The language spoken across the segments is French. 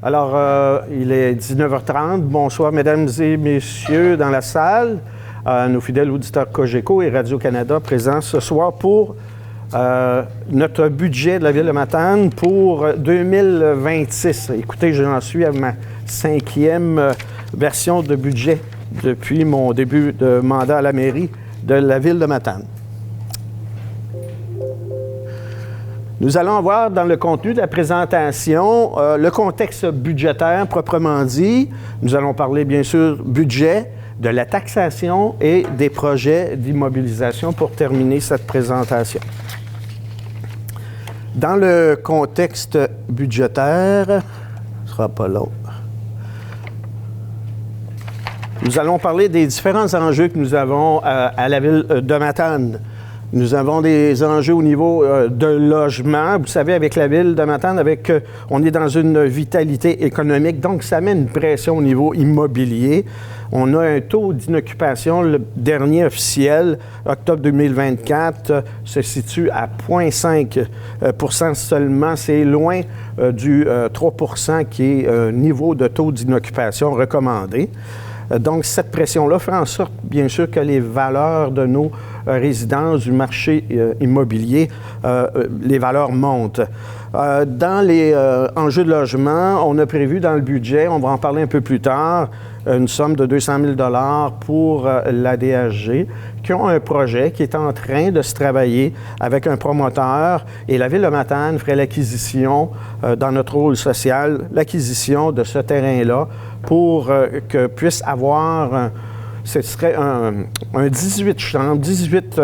Alors, il est 19h30. Bonsoir, mesdames et messieurs dans la salle. Nos fidèles auditeurs Cogeco et Radio-Canada présents ce soir pour notre budget de la Ville de Matane pour 2026. Écoutez, j'en suis à ma 5e version de budget depuis mon début de mandat à la mairie de la Ville de Matane. Nous allons voir dans le contenu de la présentation le contexte budgétaire proprement dit. Nous allons parler bien sûr budget, de la taxation et des projets d'immobilisation pour terminer cette présentation. Dans le contexte budgétaire, ce ne sera pas long. Nous allons parler des différents enjeux que nous avons à la Ville de Matane. Nous avons des enjeux au niveau de logement. Vous savez, avec la Ville de Matane, on est dans une vitalité économique, donc ça met une pression au niveau immobilier. On a un taux d'inoccupation, le dernier officiel, octobre 2024, se situe à 0,5 % seulement. C'est loin du 3 % qui est niveau de taux d'inoccupation recommandé. Donc, cette pression-là fait en sorte, bien sûr, que les valeurs de nos résidences du marché immobilier, les valeurs montent. Dans les enjeux de logement, on a prévu dans le budget, on va en parler un peu plus tard, une somme de 200 000 $ pour la DHG, qui ont un projet qui est en train de se travailler avec un promoteur et la Ville de Matane ferait l'acquisition, dans notre rôle social, l'acquisition de ce terrain-là pour que puisse avoir ce serait un 18 chambres, 18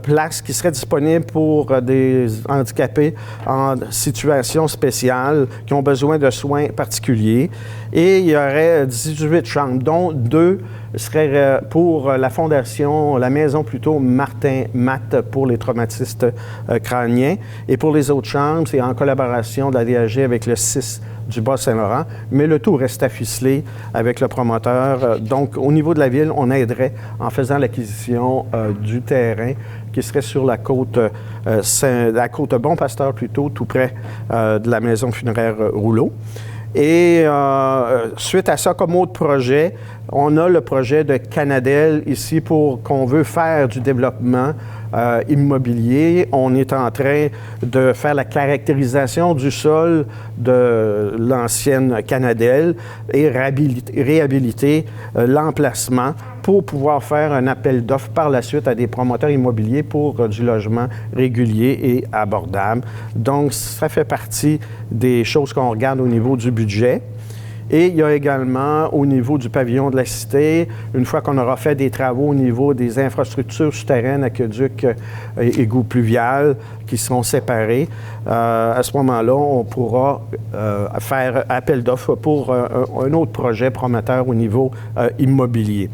places qui seraient disponibles pour des handicapés en situation spéciale qui ont besoin de soins particuliers. Et il y aurait 18 chambres, dont 2 seraient pour la fondation, la maison plutôt Martin Matt pour les traumatistes crâniens. Et pour les autres chambres, c'est en collaboration de la DHG avec le 6 du Bas-Saint-Laurent, mais le tout reste à ficeler avec le promoteur. Donc, au niveau de la Ville, on aiderait en faisant l'acquisition du terrain qui serait sur la côte Bon-Pasteur plutôt, tout près de la maison funéraire Rouleau. Et suite à ça, comme autre projet, on a le projet de Canadel ici pour qu'on veut faire du développement immobilier. On est en train de faire la caractérisation du sol de l'ancienne Canadel et réhabiliter l'emplacement pour pouvoir faire un appel d'offres par la suite à des promoteurs immobiliers pour du logement régulier et abordable. Donc, ça fait partie des choses qu'on regarde au niveau du budget. Et il y a également, au niveau du pavillon de la Cité, une fois qu'on aura fait des travaux au niveau des infrastructures souterraines, aqueducs et égouts pluviales qui seront séparés, à ce moment-là, on pourra faire appel d'offres pour un autre projet prometteur au niveau immobilier.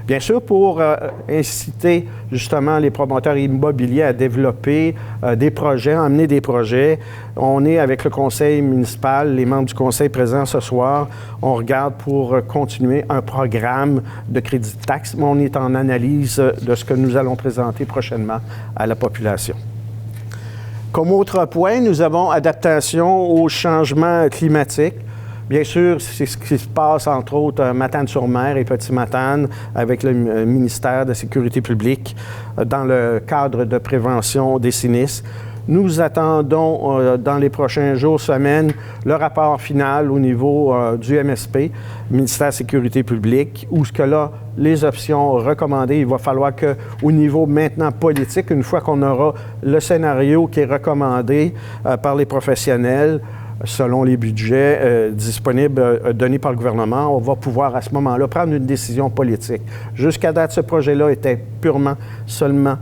Bien sûr, pour inciter justement les promoteurs immobiliers à développer des projets, à amener des projets, on est avec le conseil municipal, les membres du conseil présents ce soir, on regarde pour continuer un programme de crédit de taxe, mais on est en analyse de ce que nous allons présenter prochainement à la population. Comme autre point, nous avons adaptation au changement climatique. Bien sûr, c'est ce qui se passe, entre autres, à Matane-sur-Mer et Petit-Matane avec le ministère de la Sécurité publique dans le cadre de prévention des sinistres. Nous attendons dans les prochains jours, semaines, le rapport final au niveau du MSP, ministère de la Sécurité publique, où ce que là, les options recommandées, il va falloir qu'au niveau maintenant politique, une fois qu'on aura le scénario qui est recommandé par les professionnels, selon les budgets disponibles donnés par le gouvernement, on va pouvoir à ce moment-là prendre une décision politique. Jusqu'à date, ce projet-là était seulement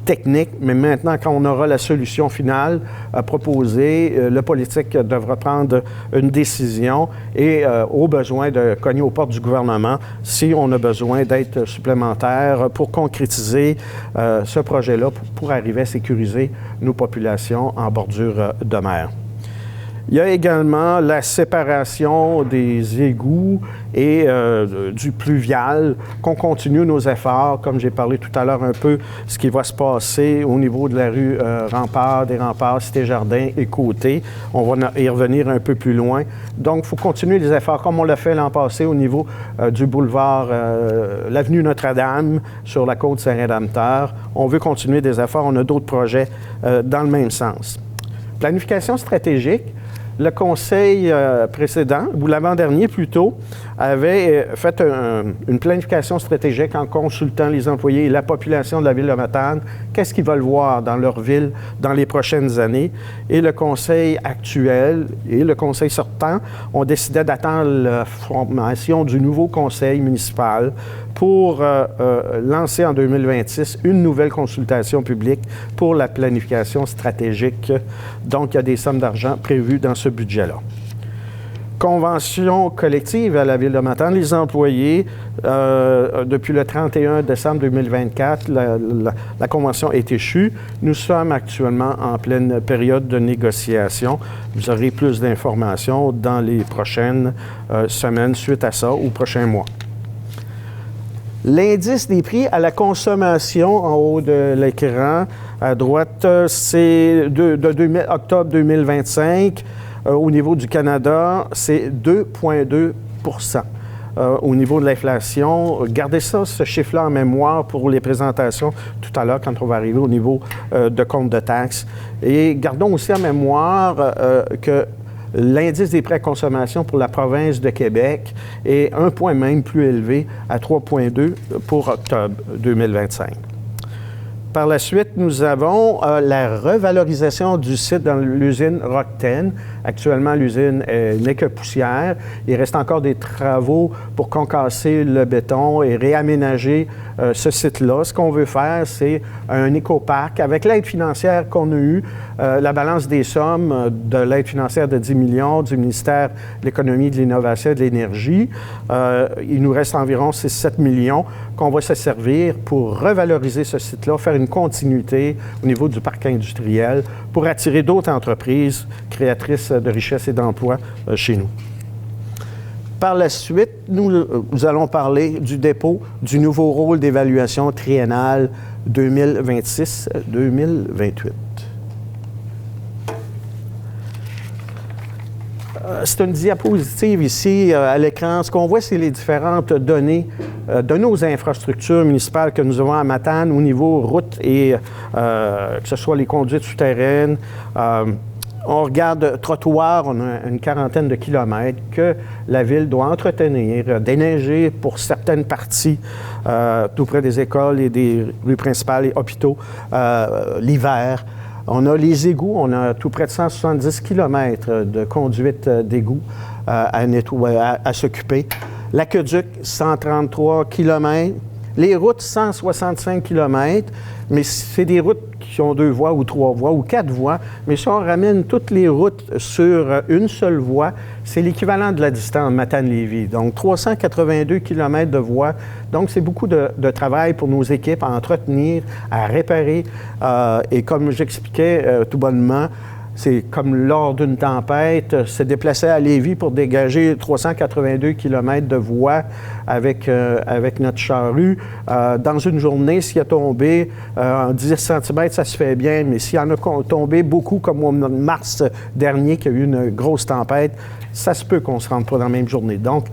technique, mais maintenant, quand on aura la solution finale proposée, le politique devra prendre une décision et au besoin de cogner aux portes du gouvernement si on a besoin d'aide supplémentaire pour concrétiser ce projet-là pour arriver à sécuriser nos populations en bordure de mer. Il y a également la séparation des égouts et du pluvial, qu'on continue nos efforts, comme j'ai parlé tout à l'heure un peu, ce qui va se passer au niveau de la rue Rempart, des Remparts, Cité-Jardin et Côté. On va y revenir un peu plus loin. Donc, il faut continuer les efforts, comme on l'a fait l'an passé au niveau du boulevard, l'avenue Notre-Dame, sur la côte Saint-Rédempteur. On veut continuer des efforts. On a d'autres projets dans le même sens. Planification stratégique. Le conseil précédent, ou l'avant-dernier plutôt, avait fait une planification stratégique en consultant les employés et la population de la ville de Matane. Qu'est-ce qu'ils veulent voir dans leur ville dans les prochaines années? Et le conseil actuel et le conseil sortant ont décidé d'attendre la formation du nouveau conseil municipal pour lancer en 2026 une nouvelle consultation publique pour la planification stratégique. Donc, il y a des sommes d'argent prévues dans ce budget-là. Convention collective à la Ville de Matane. Les employés, depuis le 31 décembre 2024, la convention est échue. Nous sommes actuellement en pleine période de négociation. Vous aurez plus d'informations dans les prochaines semaines suite à ça ou prochains mois. L'indice des prix à la consommation en haut de l'écran à droite, c'est de octobre 2025. Au niveau du Canada, c'est 2,2 au niveau de l'inflation. Gardez ça, ce chiffre-là en mémoire pour les présentations tout à l'heure quand on va arriver au niveau de compte de taxes. Et gardons aussi en mémoire que l'indice des prix à consommation pour la province de Québec est un point même plus élevé à 3,2 pour octobre 2025. Par la suite, nous avons la revalorisation du site dans l'usine Rockten. Actuellement, l'usine n'est que poussière. Il reste encore des travaux pour concasser le béton et réaménager ce site-là. Ce qu'on veut faire, c'est un écoparc. Avec l'aide financière qu'on a eue, la balance des sommes de l'aide financière de 10 millions du ministère de l'Économie, de l'Innovation et de l'Énergie, il nous reste environ 6-7 millions qu'on va se servir pour revaloriser ce site-là, faire une continuité au niveau du parc industriel pour attirer d'autres entreprises créatrices de richesses et d'emplois chez nous. Par la suite, nous allons parler du dépôt du nouveau rôle d'évaluation triennale 2026-2028. C'est une diapositive ici à l'écran. Ce qu'on voit, c'est les différentes données de nos infrastructures municipales que nous avons à Matane au niveau route et que ce soit les conduites souterraines. On regarde trottoir, on a une quarantaine de kilomètres que la ville doit entretenir, déneiger pour certaines parties, tout près des écoles et des rues principales et hôpitaux l'hiver. On a les égouts, on a tout près de 170 km de conduite d'égouts à s'occuper. L'aqueduc, 133 km. Les routes, 165 km, mais c'est des routes qui ont 2 voies ou 3 voies ou 4 voies. Mais si on ramène toutes les routes sur une seule voie, c'est l'équivalent de la distance Matane-Lévis. Donc, 382 km de voies. Donc, c'est beaucoup de travail pour nos équipes à entretenir, à réparer. Et comme j'expliquais tout bonnement, c'est comme lors d'une tempête, se déplacer à Lévis pour dégager 382 km de voies avec notre charrue. Dans une journée, s'il a tombé 10 cm, ça se fait bien, mais s'il y en a tombé beaucoup, comme au mois de mars dernier, qu'il y a eu une grosse tempête, ça se peut qu'on ne se rende pas dans la même journée. Donc,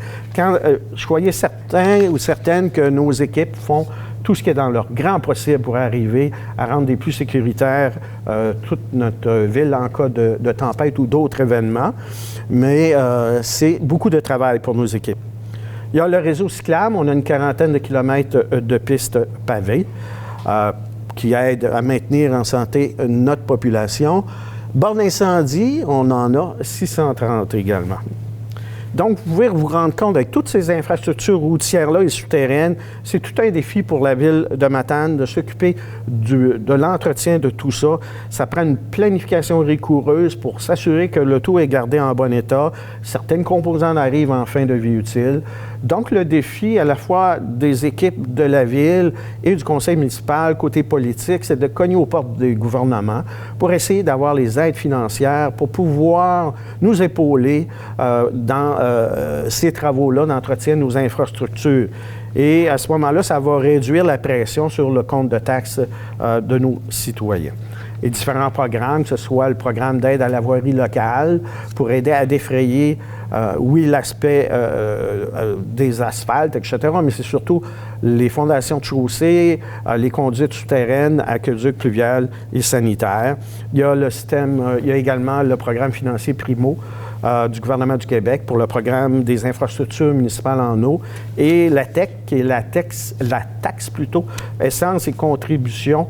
soyez certains ou certaines que nos équipes font tout ce qui est dans leur grand possible pour arriver à rendre des plus sécuritaires toute notre ville en cas de tempête ou d'autres événements. Mais c'est beaucoup de travail pour nos équipes. Il y a le réseau cyclable. On a une quarantaine de kilomètres de pistes pavées qui aident à maintenir en santé notre population. Bornes d'incendie, on en a 630 également. Donc, vous pouvez vous rendre compte, avec toutes ces infrastructures routières-là et souterraines, c'est tout un défi pour la ville de Matane de s'occuper de l'entretien de tout ça. Ça prend une planification rigoureuse pour s'assurer que le tout est gardé en bon état. Certaines composantes arrivent en fin de vie utile. Donc, le défi à la fois des équipes de la ville et du conseil municipal, côté politique, c'est de cogner aux portes des gouvernements pour essayer d'avoir les aides financières pour pouvoir nous épauler dans ces travaux-là d'entretien de nos infrastructures. Et à ce moment-là, ça va réduire la pression sur le compte de taxes de nos citoyens. Et différents programmes, que ce soit le programme d'aide à la voirie locale pour aider à défrayer, oui, l'aspect des asphaltes, etc., mais c'est surtout les fondations de chaussées, les conduites souterraines, aqueducs, pluviales et sanitaires. Il y a le système, il y a également le programme financier Primo du gouvernement du Québec pour le programme des infrastructures municipales en eau et la TEC, qui est la taxe plutôt, essence et contribution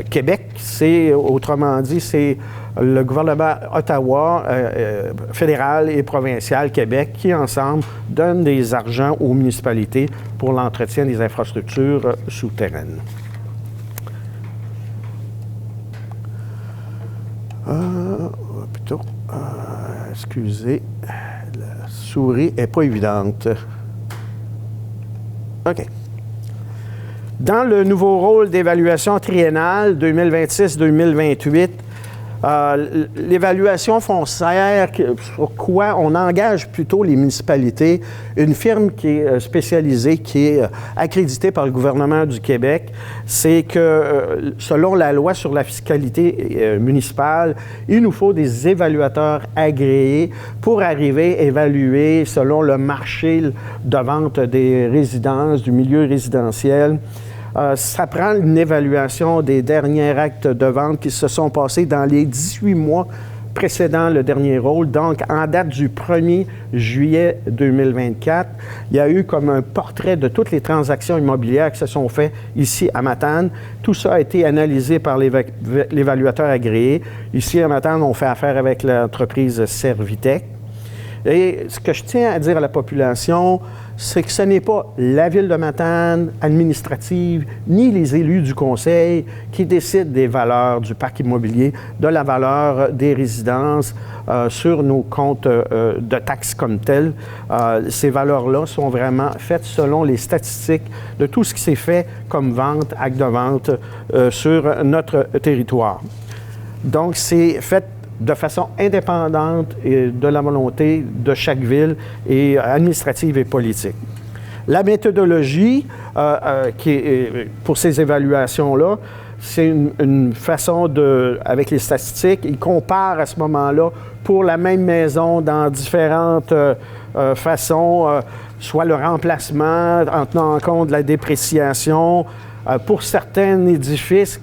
Québec. C'est, autrement dit, c'est le gouvernement Ottawa, fédéral et provincial Québec qui, ensemble, donnent des argents aux municipalités pour l'entretien des infrastructures souterraines. Excusez, la souris n'est pas évidente. OK. Dans le nouveau rôle d'évaluation triennale 2026-2028, l'évaluation foncière, sur quoi on engage plutôt les municipalités, une firme qui est spécialisée, qui est accréditée par le gouvernement du Québec, c'est que selon la loi sur la fiscalité municipale, il nous faut des évaluateurs agréés pour arriver à évaluer selon le marché de vente des résidences, du milieu résidentiel. Ça prend une évaluation des derniers actes de vente qui se sont passés dans les 18 mois précédant le dernier rôle. Donc, en date du 1er juillet 2024, il y a eu comme un portrait de toutes les transactions immobilières qui se sont faites ici à Matane. Tout ça a été analysé par l'évaluateur agréé. Ici à Matane, on fait affaire avec l'entreprise Servitec. Et ce que je tiens à dire à la population, c'est que ce n'est pas la Ville de Matane, administrative, ni les élus du conseil qui décident des valeurs du parc immobilier, de la valeur des résidences sur nos comptes de taxes comme telles. Ces valeurs-là sont vraiment faites selon les statistiques de tout ce qui s'est fait comme vente, acte de vente sur notre territoire. Donc, c'est fait de façon indépendante et de la volonté de chaque ville et administrative et politique. La méthodologie qui est, pour ces évaluations-là, c'est une façon de, avec les statistiques, ils comparent à ce moment-là pour la même maison dans différentes façons, soit le remplacement en tenant compte de la dépréciation. Pour certains édifices,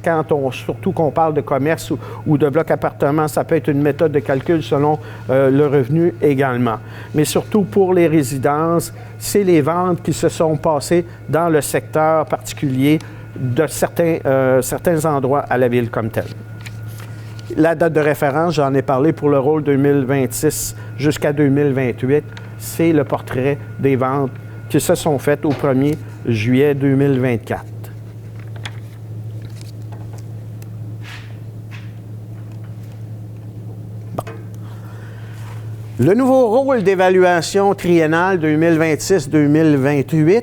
surtout qu'on parle de commerce ou de blocs appartements, ça peut être une méthode de calcul selon le revenu également. Mais surtout pour les résidences, c'est les ventes qui se sont passées dans le secteur particulier de certains endroits à la ville comme telle. La date de référence, j'en ai parlé pour le rôle 2026 jusqu'à 2028, c'est le portrait des ventes qui se sont faites au 1er juillet 2024. Le nouveau rôle d'évaluation triennale 2026-2028,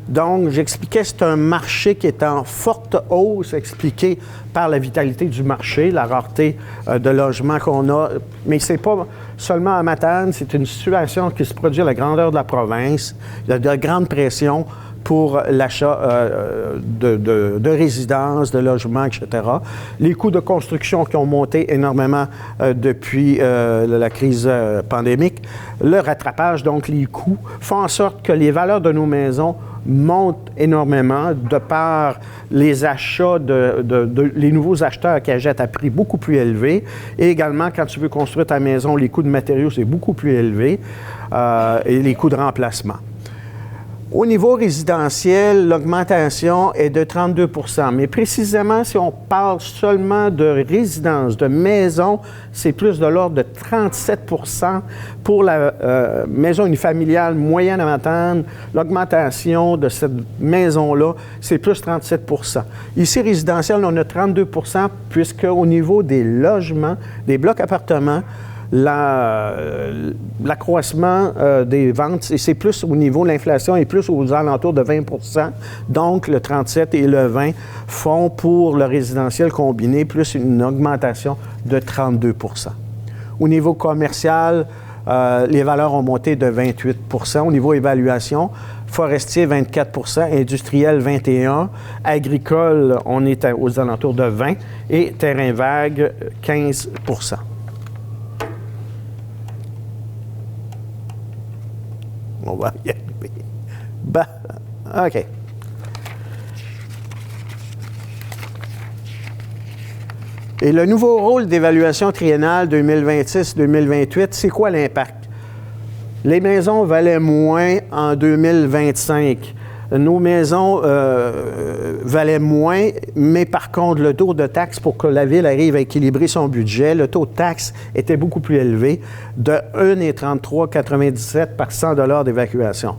donc j'expliquais, c'est un marché qui est en forte hausse, expliqué par la vitalité du marché, la rareté de logements qu'on a. Mais c'est pas seulement à Matane, c'est une situation qui se produit à la grandeur de la province. Il y a de grandes pressions pour l'achat de résidences, de logements, etc. Les coûts de construction qui ont monté énormément depuis la crise pandémique. Le rattrapage, donc les coûts, font en sorte que les valeurs de nos maisons montent énormément de par les achats les nouveaux acheteurs qui achètent à prix beaucoup plus élevé. Et également, quand tu veux construire ta maison, les coûts de matériaux, c'est beaucoup plus élevé et les coûts de remplacement. Au niveau résidentiel, l'augmentation est de 32 %. Mais précisément, si on parle seulement de résidence, de maison, c'est plus de l'ordre de 37 % pour la maison unifamiliale moyenne à Matane. L'augmentation de cette maison-là, c'est plus 37 %. Ici, résidentiel, on a 32 % puisqu'au niveau des logements, des blocs appartements, l'accroissement des ventes, et c'est plus au niveau de l'inflation, est plus aux alentours de 20 %. Donc, le 37 et le 20 font pour le résidentiel combiné plus une augmentation de 32 %. Au niveau commercial, les valeurs ont monté de 28 % au niveau évaluation. Forestier, 24 % industriel, 21 % agricole, on est aux alentours de 20 % et terrain vague, 15 %. On va y arriver. OK. Et le nouveau rôle d'évaluation triennale 2026-2028, c'est quoi l'impact? Les maisons valaient moins en 2025. Nos maisons valaient moins, mais par contre, le taux de taxe pour que la Ville arrive à équilibrer son budget, le taux de taxe était beaucoup plus élevé, de 1,3397 par 100 $ d'évacuation.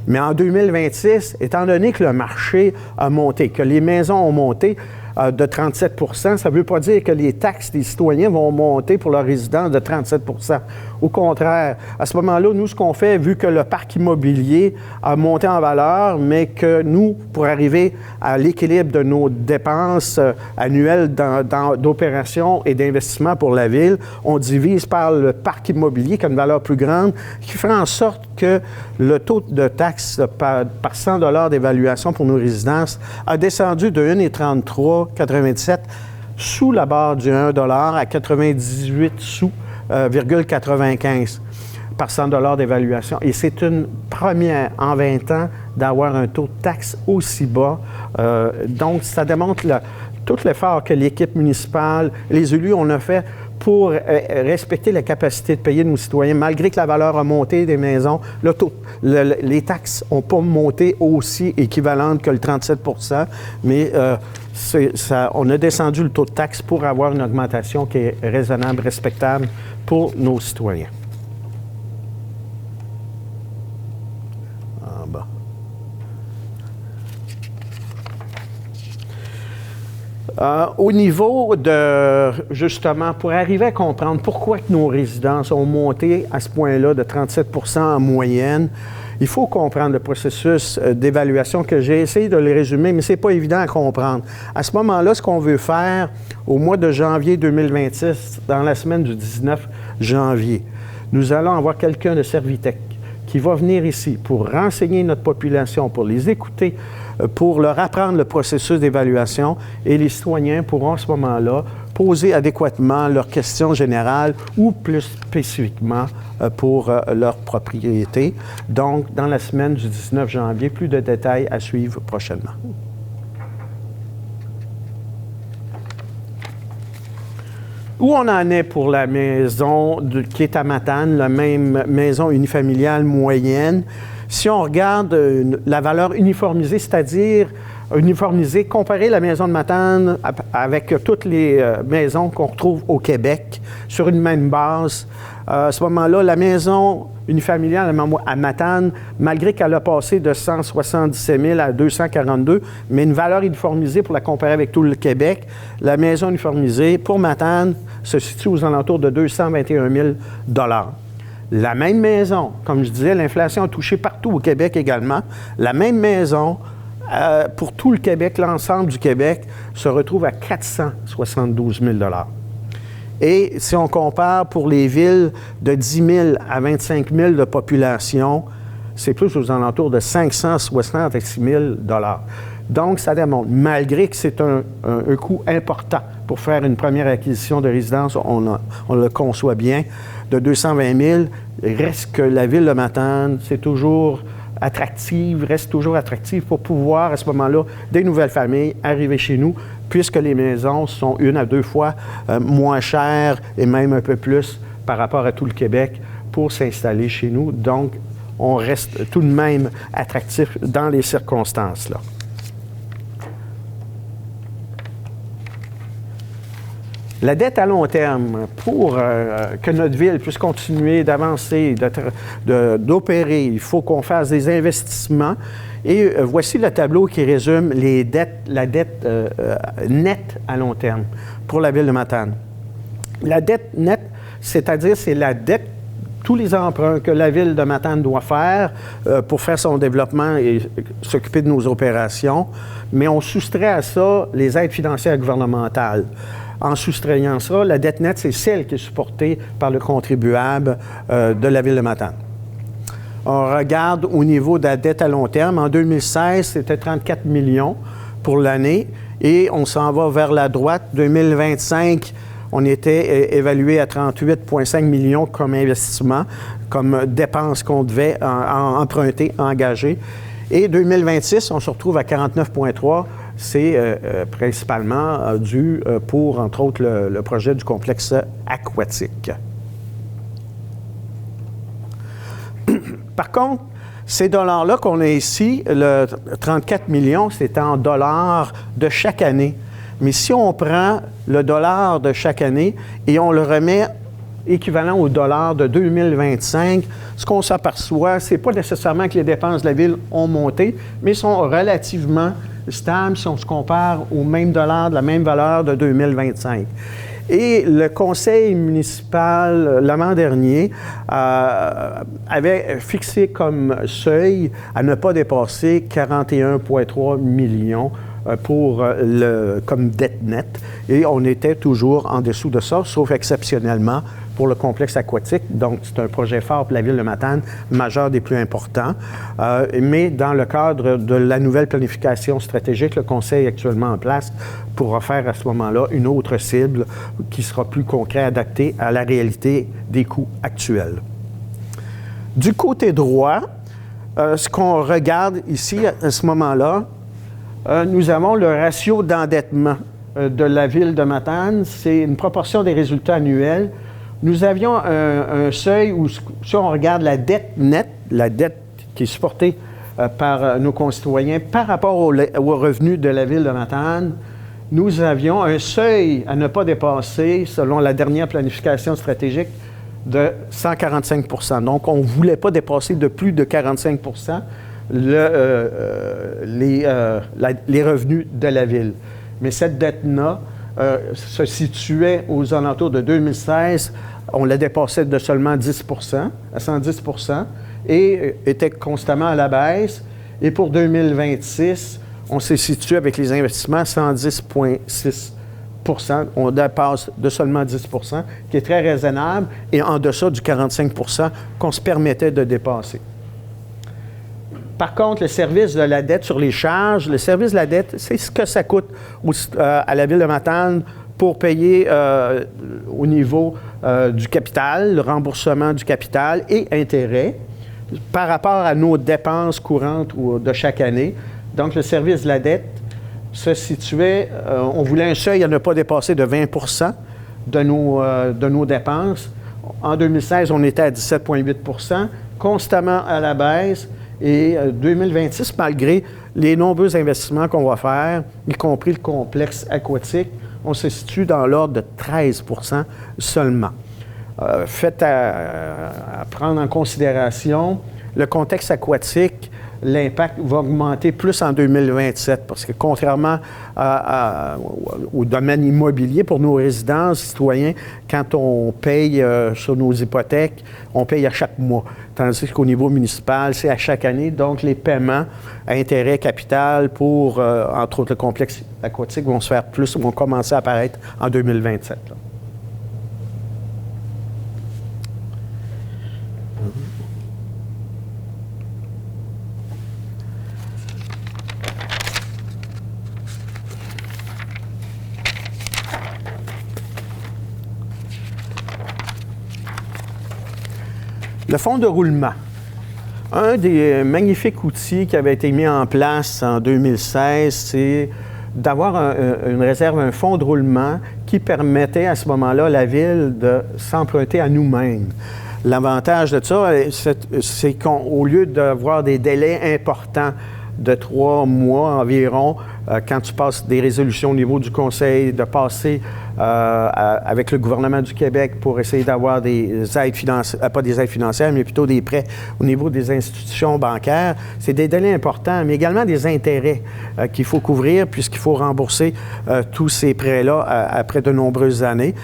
Mais en 2026, étant donné que le marché a monté, que les maisons ont monté, de 37 % ça ne veut pas dire que les taxes des citoyens vont monter pour leurs résidents de 37 % Au contraire, à ce moment-là, nous, ce qu'on fait, vu que le parc immobilier a monté en valeur, mais que nous, pour arriver à l'équilibre de nos dépenses annuelles d'opération et d'investissement pour la Ville, on divise par le parc immobilier qui a une valeur plus grande, qui fera en sorte que le taux de taxe par 100 $ d'évaluation pour nos résidences a descendu de 1,3397 sous la barre du 1 $ à 98 sous, 95 par 100 $ d'évaluation. Et c'est une première en 20 ans d'avoir un taux de taxe aussi bas. Donc, ça démontre tout l'effort que l'équipe municipale, les élus, on a fait pour respecter la capacité de payer de nos citoyens, malgré que la valeur a monté des maisons. Les taxes n'ont pas monté aussi équivalentes que le 37 %, mais on a descendu le taux de taxe pour avoir une augmentation qui est raisonnable, respectable pour nos citoyens. En bas. Au niveau de, justement, pour arriver à comprendre pourquoi que nos résidences ont monté à ce point-là de 37 % en moyenne, il faut comprendre le processus d'évaluation que j'ai essayé de le résumer, mais ce n'est pas évident à comprendre. À ce moment-là, ce qu'on veut faire au mois de janvier 2026, dans la semaine du 19 janvier, nous allons avoir quelqu'un de Servitec qui va venir ici pour renseigner notre population, pour les écouter, pour leur apprendre le processus d'évaluation, et les citoyens pourront à ce moment-là poser adéquatement leurs questions générales ou plus spécifiquement pour leur propriété. Donc, dans la semaine du 19 janvier, plus de détails à suivre prochainement. Où on en est pour la maison qui est à Matane, la même maison unifamiliale moyenne? Si on regarde la valeur uniformisée, c'est-à-dire uniformisée, comparer la maison de Matane avec toutes les maisons qu'on retrouve au Québec sur une même base, à ce moment-là, la maison unifamiliale à Matane, malgré qu'elle a passé de 177 000 à 242, mais une valeur uniformisée pour la comparer avec tout le Québec, la maison uniformisée pour Matane se situe aux alentours de 221 000 $. La même maison, comme je disais, l'inflation a touché partout au Québec également. La même maison, pour tout le Québec, l'ensemble du Québec, se retrouve à 472 000 $. Et si on compare pour les villes de 10 000 à 25 000 de population, c'est plus aux alentours de 566 000 $. Donc, ça démontre, malgré que c'est un coût important pour faire une première acquisition de résidence, on le conçoit bien, de 220 000, reste que la ville de Matane, c'est toujours attractive, reste toujours attractive pour pouvoir, à ce moment-là, des nouvelles familles arriver chez nous, puisque les maisons sont 1 à 2 fois moins chères et même un peu plus par rapport à tout le Québec pour s'installer chez nous. Donc, on reste tout de même attractif dans les circonstances-là. La dette à long terme, pour que notre ville puisse continuer d'avancer, d'opérer, il faut qu'on fasse des investissements. Et voici le tableau qui résume la dette nette à long terme pour la ville de Matane. La dette nette, c'est-à-dire c'est la dette, tous les emprunts que la Ville de Matane doit faire pour faire son développement et s'occuper de nos opérations, mais on soustrait à ça les aides financières gouvernementales. En soustrayant ça, la dette nette, c'est celle qui est supportée par le contribuable de la Ville de Matane. On regarde au niveau de la dette à long terme. En 2016, c'était 34 millions pour l'année et on s'en va vers la droite. 2025, on était évalué à 38,5 millions comme investissement, comme dépenses qu'on devait emprunter, engager. Et 2026, on se retrouve à 49,3. C'est principalement dû pour, entre autres, le projet du complexe aquatique. Par contre, ces dollars-là qu'on a ici, le 34 millions, c'est en dollars de chaque année. Mais si on prend le dollar de chaque année et on le remet équivalent au dollar de 2025, ce qu'on s'aperçoit, c'est pas nécessairement que les dépenses de la Ville ont monté, mais sont relativement stables si on se compare au même dollar de la même valeur de 2025. Et le conseil municipal, l'an dernier, avait fixé comme seuil à ne pas dépasser 41,3 millions comme dette nette. Et on était toujours en dessous de ça, sauf exceptionnellement pour le complexe aquatique. Donc, c'est un projet fort pour la Ville de Matane, majeur des plus importants. Mais dans le cadre de la nouvelle planification stratégique, le conseil actuellement en place pourra faire à ce moment-là une autre cible qui sera plus concrète, adaptée à la réalité des coûts actuels. Du côté droit, ce qu'on regarde ici à ce moment-là, nous avons le ratio d'endettement de la Ville de Matane. C'est une proportion des résultats annuels. Nous avions un seuil où, si on regarde la dette nette, la dette qui est supportée par nos concitoyens par rapport aux revenus de la Ville de Matane, nous avions un seuil à ne pas dépasser, selon la dernière planification stratégique, de 145 %. Donc, on ne voulait pas dépasser de plus de 45 % les revenus de la Ville. Mais cette dette-là se situait aux alentours de 2016, on la dépassait de seulement 10 % à 110 % et était constamment à la baisse. Et pour 2026, on s'est situé avec les investissements à 110,6 %. On dépasse de seulement 10 %, qui est très raisonnable, et en deçà du 45 % qu'on se permettait de dépasser. Par contre, le service de la dette sur les charges, le service de la dette, c'est ce que ça coûte à la Ville de Matane pour payer au niveau du capital, le remboursement du capital et intérêts par rapport à nos dépenses courantes de chaque année. Donc, le service de la dette se situait, on voulait un seuil à ne pas dépasser de 20 % de nos dépenses. En 2016, on était à 17,8 %, constamment à la baisse. Et 2026, malgré les nombreux investissements qu'on va faire, y compris le complexe aquatique, on se situe dans l'ordre de 13 % seulement. Fait à prendre en considération le contexte aquatique, l'impact va augmenter plus en 2027 parce que contrairement au domaine immobilier, pour nos résidents, citoyens, quand on paye sur nos hypothèques, on paye à chaque mois. Tandis qu'au niveau municipal, c'est à chaque année. Donc, les paiements à intérêt capital pour, entre autres, le complexe aquatique vont se faire plus, vont commencer à apparaître en 2027. Là. Le fonds de roulement. Un des magnifiques outils qui avait été mis en place en 2016, c'est d'avoir une réserve, un fonds de roulement qui permettait à ce moment-là à la Ville de s'emprunter à nous-mêmes. L'avantage de ça, c'est qu'au lieu d'avoir des délais importants de 3 mois environ, quand tu passes des résolutions au niveau du Conseil, de passer avec le gouvernement du Québec pour essayer d'avoir des aides financières, pas des aides financières, mais plutôt des prêts au niveau des institutions bancaires. C'est des délais importants, mais également des intérêts qu'il faut couvrir puisqu'il faut rembourser tous ces prêts-là après de nombreuses années.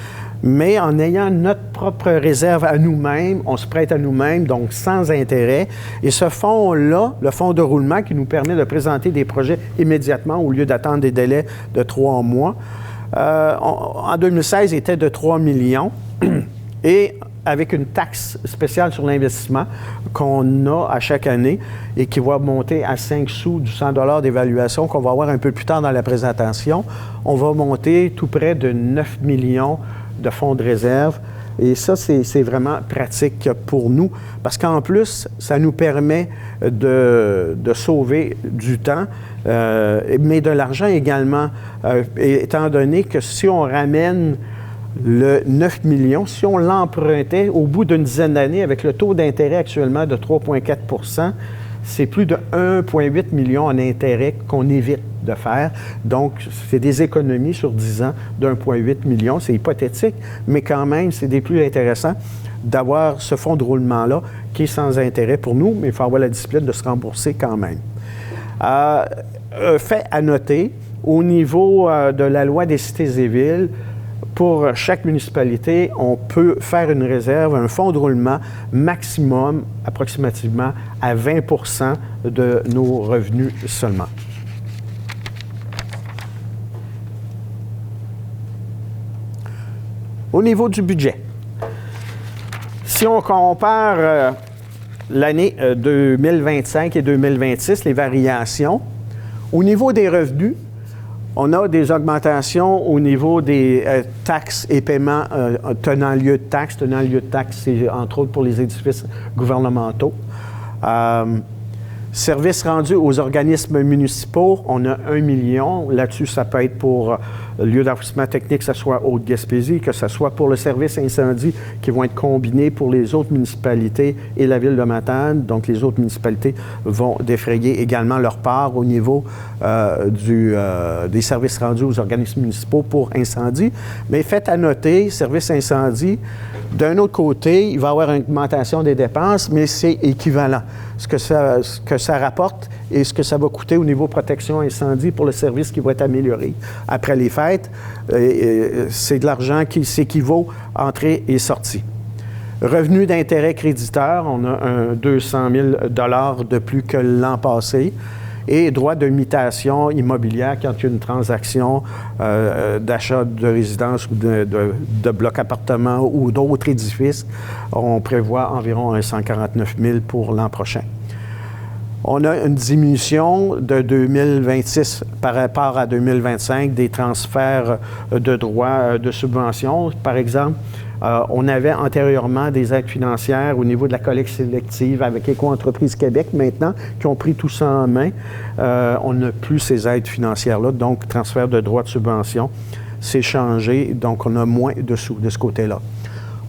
mais en ayant notre propre réserve à nous-mêmes, on se prête à nous-mêmes, donc sans intérêt. Et ce fonds-là, le fonds de roulement qui nous permet de présenter des projets immédiatement au lieu d'attendre des délais de 3 mois, en 2016, était de 3 millions. Et avec une taxe spéciale sur l'investissement qu'on a à chaque année et qui va monter à 5 sous du 100 $ d'évaluation qu'on va avoir un peu plus tard dans la présentation, on va monter tout près de 9 millions de fonds de réserve. Et ça, c'est vraiment pratique pour nous parce qu'en plus, ça nous permet de sauver du temps, mais de l'argent également, étant donné que si on ramène le 9 millions, si on l'empruntait au bout d'une dizaine d'années avec le taux d'intérêt actuellement de 3,4 %, c'est plus de 1,8 million en intérêt qu'on évite de faire. Donc, c'est des économies sur 10 ans d'1,8 million. C'est hypothétique, mais quand même, c'est des plus intéressants d'avoir ce fonds de roulement-là qui est sans intérêt pour nous, mais il faut avoir la discipline de se rembourser quand même. Fait à noter, au niveau de la loi des cités et villes, pour chaque municipalité, on peut faire une réserve, un fonds de roulement maximum, approximativement, à 20 % de nos revenus seulement. Au niveau du budget, si on compare l'année 2025 et 2026, les variations, au niveau des revenus, on a des augmentations au niveau des taxes et paiements tenant lieu de taxes. Tenant lieu de taxes, c'est entre autres pour les édifices gouvernementaux. Services rendus aux organismes municipaux, on a 1 million. Là-dessus, ça peut être pour lieu d'enfouissement technique, que ce soit Haute-Gaspésie, que ce soit pour le service incendie qui vont être combinés pour les autres municipalités et la ville de Matane. Donc, les autres municipalités vont défrayer également leur part au niveau des services rendus aux organismes municipaux pour incendie. Mais faites à noter, service incendie, d'un autre côté, il va y avoir une augmentation des dépenses, mais c'est équivalent. Ce que ça rapporte et ce que ça va coûter au niveau protection incendie pour le service qui va être amélioré après les fêtes, c'est de l'argent qui s'équivaut entrée et sortie. Revenu d'intérêt créditeur, on a un 200 000 $ de plus que l'an passé. Et droit de mutation immobilière quand il y a une transaction d'achat de résidence ou de bloc appartement ou d'autres édifices, on prévoit environ 149 000 pour l'an prochain. On a une diminution de 2026 par rapport à 2025 des transferts de droits de subvention. Par exemple, on avait antérieurement des aides financières au niveau de la collecte sélective avec Éco-entreprise Québec maintenant, qui ont pris tout ça en main. On n'a plus ces aides financières-là, donc transfert de droits de subvention, c'est changé, donc on a moins de sous de ce côté-là.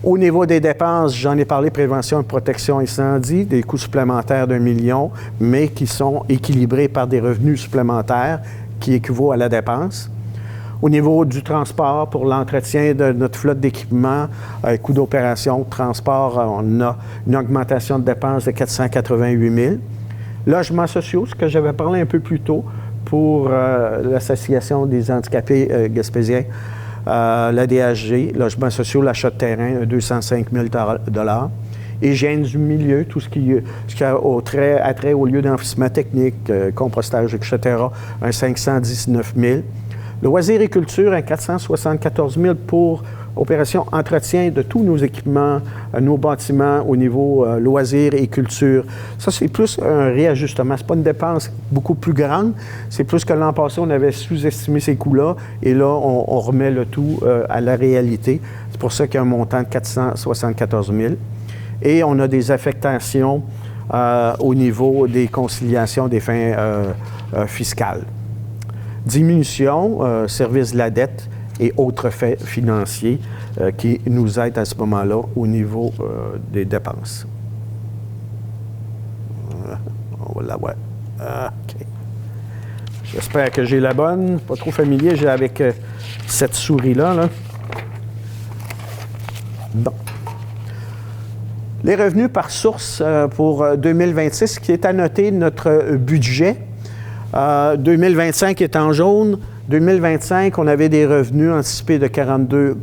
Au niveau des dépenses, j'en ai parlé, prévention et protection incendie, des coûts supplémentaires d'1 million, mais qui sont équilibrés par des revenus supplémentaires qui équivaut à la dépense. Au niveau du transport, pour l'entretien de notre flotte d'équipements, coûts d'opération, transport, on a une augmentation de dépenses de 488 000. Logements sociaux, ce que j'avais parlé un peu plus tôt pour l'Association des handicapés gaspésiens, la DHG, logements sociaux, l'achat de terrain, 205 000 $. Hygiène du milieu, tout ce qui a trait au lieu d'enfouissement technique, compostage, etc., un 519 000 $. Loisirs et culture, un 474 000 $ pour opération entretien de tous nos équipements, nos bâtiments au niveau loisirs et culture. Ça, c'est plus un réajustement. Ce n'est pas une dépense beaucoup plus grande. C'est plus que l'an passé, on avait sous-estimé ces coûts-là. Et là, on remet le tout à la réalité. C'est pour ça qu'il y a un montant de 474 000 $. Et on a des affectations au niveau des conciliations des fins fiscales. Diminution, service de la dette et autres faits financiers qui nous aident à ce moment-là au niveau des dépenses. On va l'avoir. OK. J'espère que j'ai la bonne. Pas trop familier, j'ai avec cette souris-là. Là. Bon. Les revenus par source pour 2026, qui est à noter notre budget. 2025 est en jaune. 2025, on avait des revenus anticipés de 42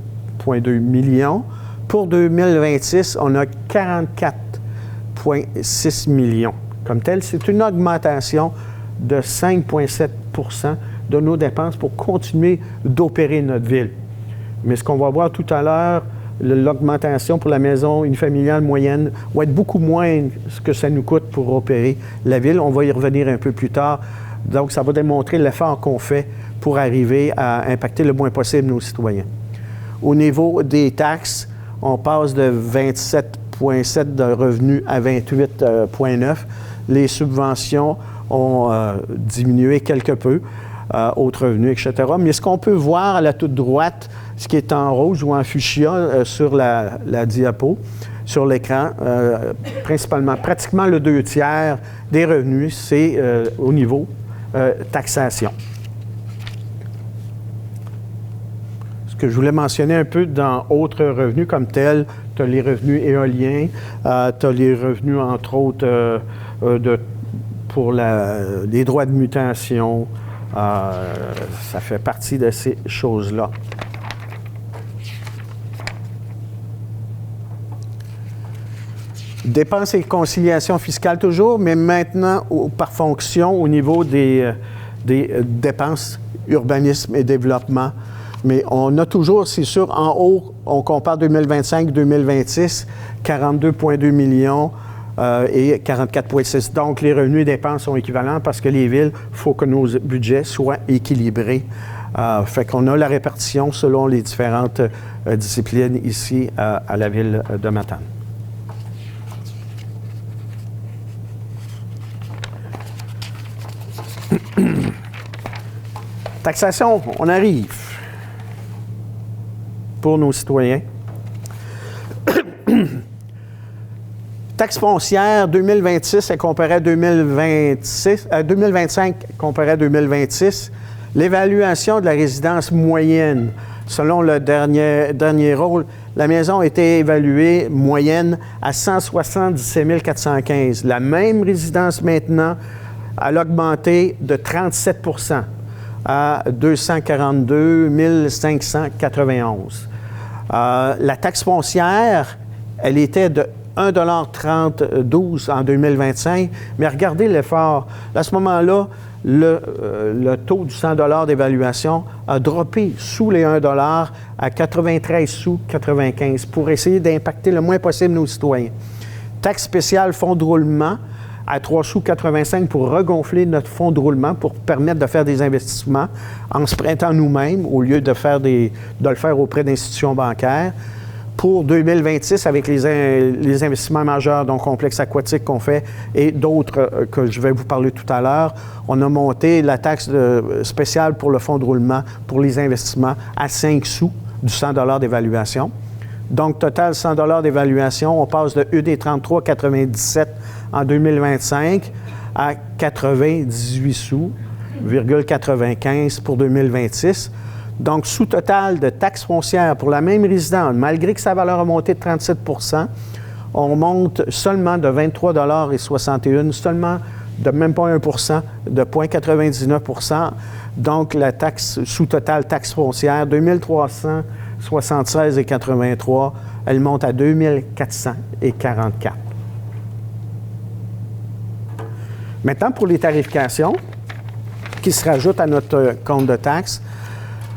42,2 millions. Pour 2026, on a 44,6 millions. Comme tel, c'est une augmentation de 5,7 % de nos dépenses pour continuer d'opérer notre ville. Mais ce qu'on va voir tout à l'heure, l'augmentation pour la maison unifamiliale moyenne va être beaucoup moins ce que ça nous coûte pour opérer la ville. On va y revenir un peu plus tard. Donc, ça va démontrer l'effort qu'on fait pour arriver à impacter le moins possible nos citoyens. Au niveau des taxes, on passe de 27,7 de revenus à 28,9. Les subventions ont diminué quelque peu, autres revenus, etc. Mais ce qu'on peut voir à la toute droite, ce qui est en rouge ou en fuchsia sur la diapo, sur l'écran, principalement, pratiquement le 2/3 des revenus, c'est au niveau taxation. Ce que je voulais mentionner un peu dans autres revenus comme tels, tu as les revenus éoliens, tu as les revenus, entre autres, pour les droits de mutation. Ça fait partie de ces choses-là. Dépenses et conciliation fiscale toujours, mais maintenant par fonction au niveau des dépenses, urbanisme et développement. Mais on a toujours, c'est sûr, en haut, on compare 2025-2026, 42,2 millions et 44,6. Donc, les revenus et dépenses sont équivalents parce que les villes, il faut que nos budgets soient équilibrés. Fait qu'on a la répartition selon les différentes disciplines ici à la ville de Matane. Taxation, on arrive pour nos citoyens. Taxe foncière 2026 comparée à 2025 comparée à 2026. L'évaluation de la résidence moyenne. Selon le dernier rôle, la maison a été évaluée moyenne à 177 415. La même résidence maintenant, elle a augmenté de 37 % à 242 591. La taxe foncière, elle était de 1,32 $ en 2025, mais regardez l'effort. À ce moment-là, le taux du 100 $ d'évaluation a droppé sous les 1 $ à 93 sous 95 pour essayer d'impacter le moins possible nos citoyens. Taxe spéciale fonds de roulement à 3 sous 85 pour regonfler notre fonds de roulement pour permettre de faire des investissements en se prêtant nous-mêmes au lieu de le faire auprès d'institutions bancaires. Pour 2026, avec les investissements majeurs, donc complexes aquatiques qu'on fait et d'autres que je vais vous parler tout à l'heure, on a monté la taxe spéciale pour le fonds de roulement pour les investissements à 5 sous du 100 $ d'évaluation. Donc, total 100 $ d'évaluation, on passe de ED33,97 en 2025 à 98 sous, 95 pour 2026. Donc, sous-total de taxes foncières pour la même résidence, malgré que sa valeur a monté de 37 %, on monte seulement de 23,61 $, seulement de même pas 1 %, de 0,99 %. Donc, la taxe sous-total taxe foncière, 2376,83 $, elle monte à 2444. Maintenant, pour les tarifications qui se rajoutent à notre compte de taxes,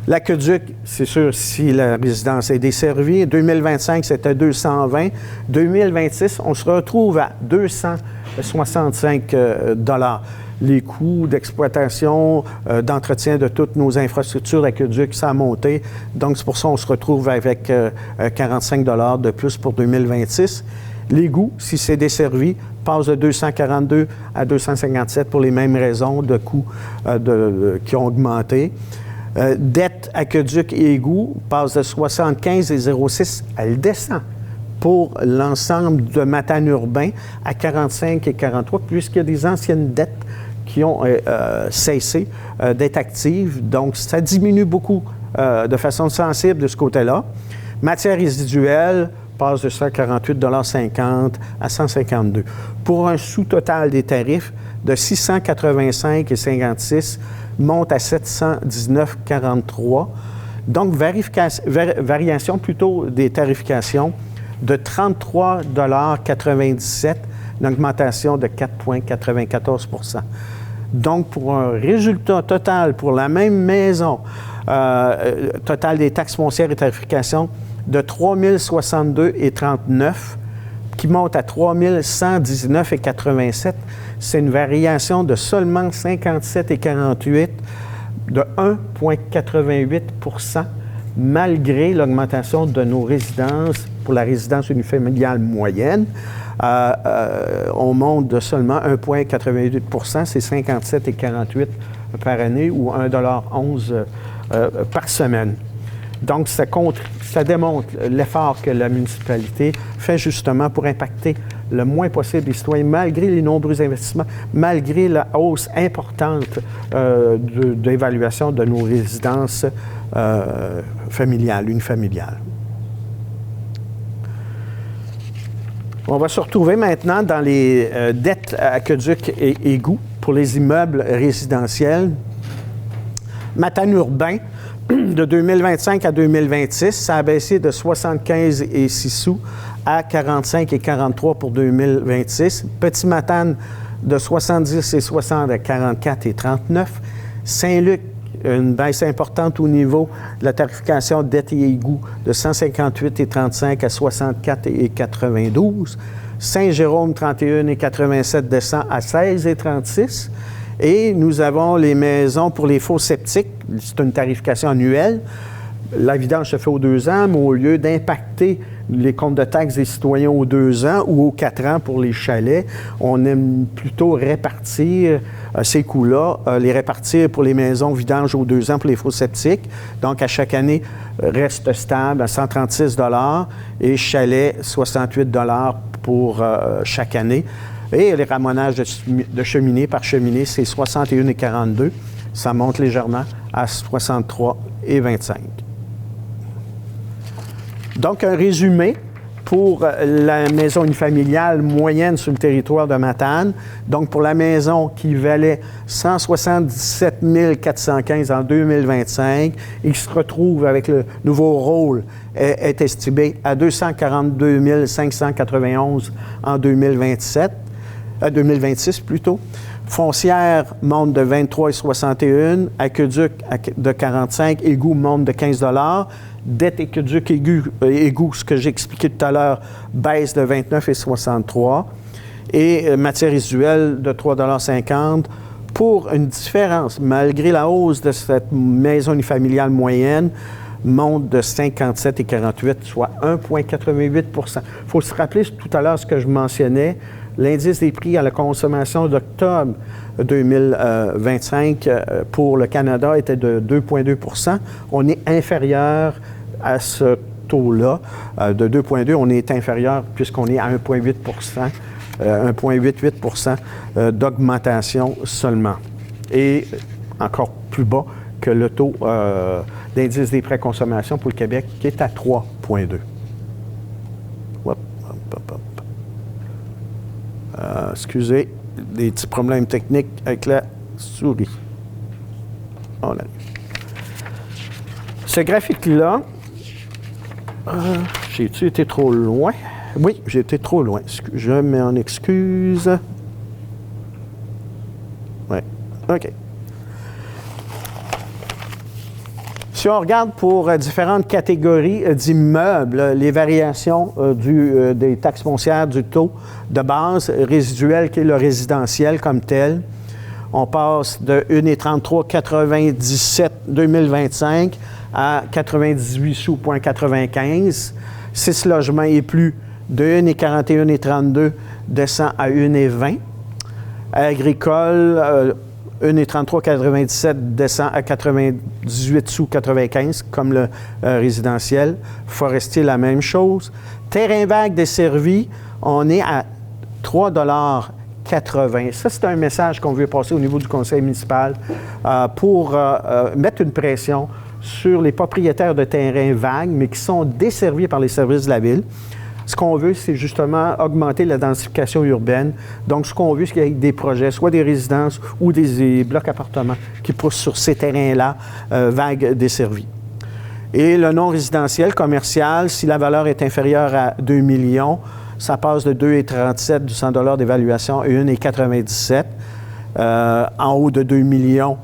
l'aqueduc, c'est sûr, si la résidence est desservie. 2025, c'était 220. 2026, on se retrouve à 265 $. Les coûts d'exploitation, d'entretien de toutes nos infrastructures aqueducs, ça a monté. Donc, c'est pour ça qu'on se retrouve avec 45 $ de plus pour 2026. L'égout, si c'est desservi, passe de 242 à 257 pour les mêmes raisons de coûts qui ont augmenté. Dette, aqueduc et égout passe de 75,06, elle descend pour l'ensemble de Matane urbain à 45 et 43, puisqu'il y a des anciennes dettes qui ont cessé d'être actives. Donc, ça diminue beaucoup de façon sensible de ce côté-là. Matière résiduelle passe de 148,50 $ à 152 $. Pour un sous-total des tarifs de 685,56 $ monte à 719,43 $. Donc, variation plutôt des tarifications de 33,97 $, une augmentation de 4,94 %. Donc, pour un résultat total pour la même maison, total des taxes foncières et tarifications, de 3 062,39 $, qui monte à 3 119,87 $. C'est une variation de seulement 57,48 $, de 1,88 %, malgré l'augmentation de nos résidences pour la résidence unifamiliale moyenne. On monte de seulement 1,88 %, c'est 57,48 $ par année ou 1,11 $ par semaine. Donc, ça démontre l'effort que la municipalité fait justement pour impacter le moins possible les citoyens, malgré les nombreux investissements, malgré la hausse importante d'évaluation de nos résidences familiales, unifamiliales. On va se retrouver maintenant dans les dettes aqueducs et égouts pour les immeubles résidentiels. Matane urbain, de 2025 à 2026, ça a baissé de 75,6 sous à 45,43 pour 2026. Petit Matane, de 70,60 à 44,39. Saint-Luc, une baisse importante au niveau de la tarification dettes et égouts de 158,35 à 64,92. Saint-Jérôme, 31,87 descend à 16,36. Et nous avons les maisons pour les faux septiques. C'est une tarification annuelle. La vidange se fait aux 2 ans, mais au lieu d'impacter les comptes de taxes des citoyens aux 2 ans ou aux 4 ans pour les chalets, on aime plutôt répartir ces coûts-là, les répartir pour les maisons vidange aux 2 ans pour les faux septiques. Donc, à chaque année, reste stable à 136 $ et chalet, 68 $ pour chaque année. Et les ramonages de cheminée par cheminée, c'est 61,42 $. Ça monte légèrement à 63,25 $. Donc, un résumé pour la maison unifamiliale moyenne sur le territoire de Matane. Donc, pour la maison qui valait 177 415 en 2025 et qui se retrouve avec le nouveau rôle, est estimé à 242 591 en 2026 plutôt. Foncière monte de 23,61 $, aqueduc de 45 $, égout monte de 15 $, dette aqueduc égout, ce que j'ai expliqué tout à l'heure, baisse de 29,63 $, et matière résiduelle de 3,50 $ pour une différence, malgré la hausse de cette maison unifamiliale moyenne, monte de 57,48 $, soit 1,88 %. Il faut se rappeler tout à l'heure ce que je mentionnais. L'indice des prix à la consommation d'octobre 2025 pour le Canada était de 2,2 %. On est inférieur à ce taux-là. De 2,2 %, on est inférieur puisqu'on est à 1,8 %, 1,88 % d'augmentation seulement. Et encore plus bas que le taux d'indice des prix à consommation pour le Québec qui est à 3,2 %. Excusez, des petits problèmes techniques avec la souris. On arrive. Ce graphique-là, j'ai-tu été trop loin? Oui, j'ai été trop loin. Je m'en excuse. Oui, OK. Si on regarde pour différentes catégories d'immeubles, les variations des taxes foncières du taux de base résiduel qui est le résidentiel comme tel, on passe de 1,3397 2025 à 98 sous, 95. 6 logements et plus, de 1,4132 descend à 1,20. Agricole, 1,3397 descend à 98 sous 95, comme le résidentiel. Forestier, la même chose. Terrain vague desservi, on est à 3,80 $. Ça, c'est un message qu'on veut passer au niveau du conseil municipal pour mettre une pression sur les propriétaires de terrains vagues, mais qui sont desservis par les services de la ville. Ce qu'on veut, c'est justement augmenter la densification urbaine. Donc, ce qu'on veut, c'est qu'il y ait des projets, soit des résidences ou des blocs appartements qui poussent sur ces terrains-là, vagues desservis. Et le non résidentiel commercial, si la valeur est inférieure à 2 millions, ça passe de 2,37 du 100 $ d'évaluation à 1,97. En haut de 2 millions,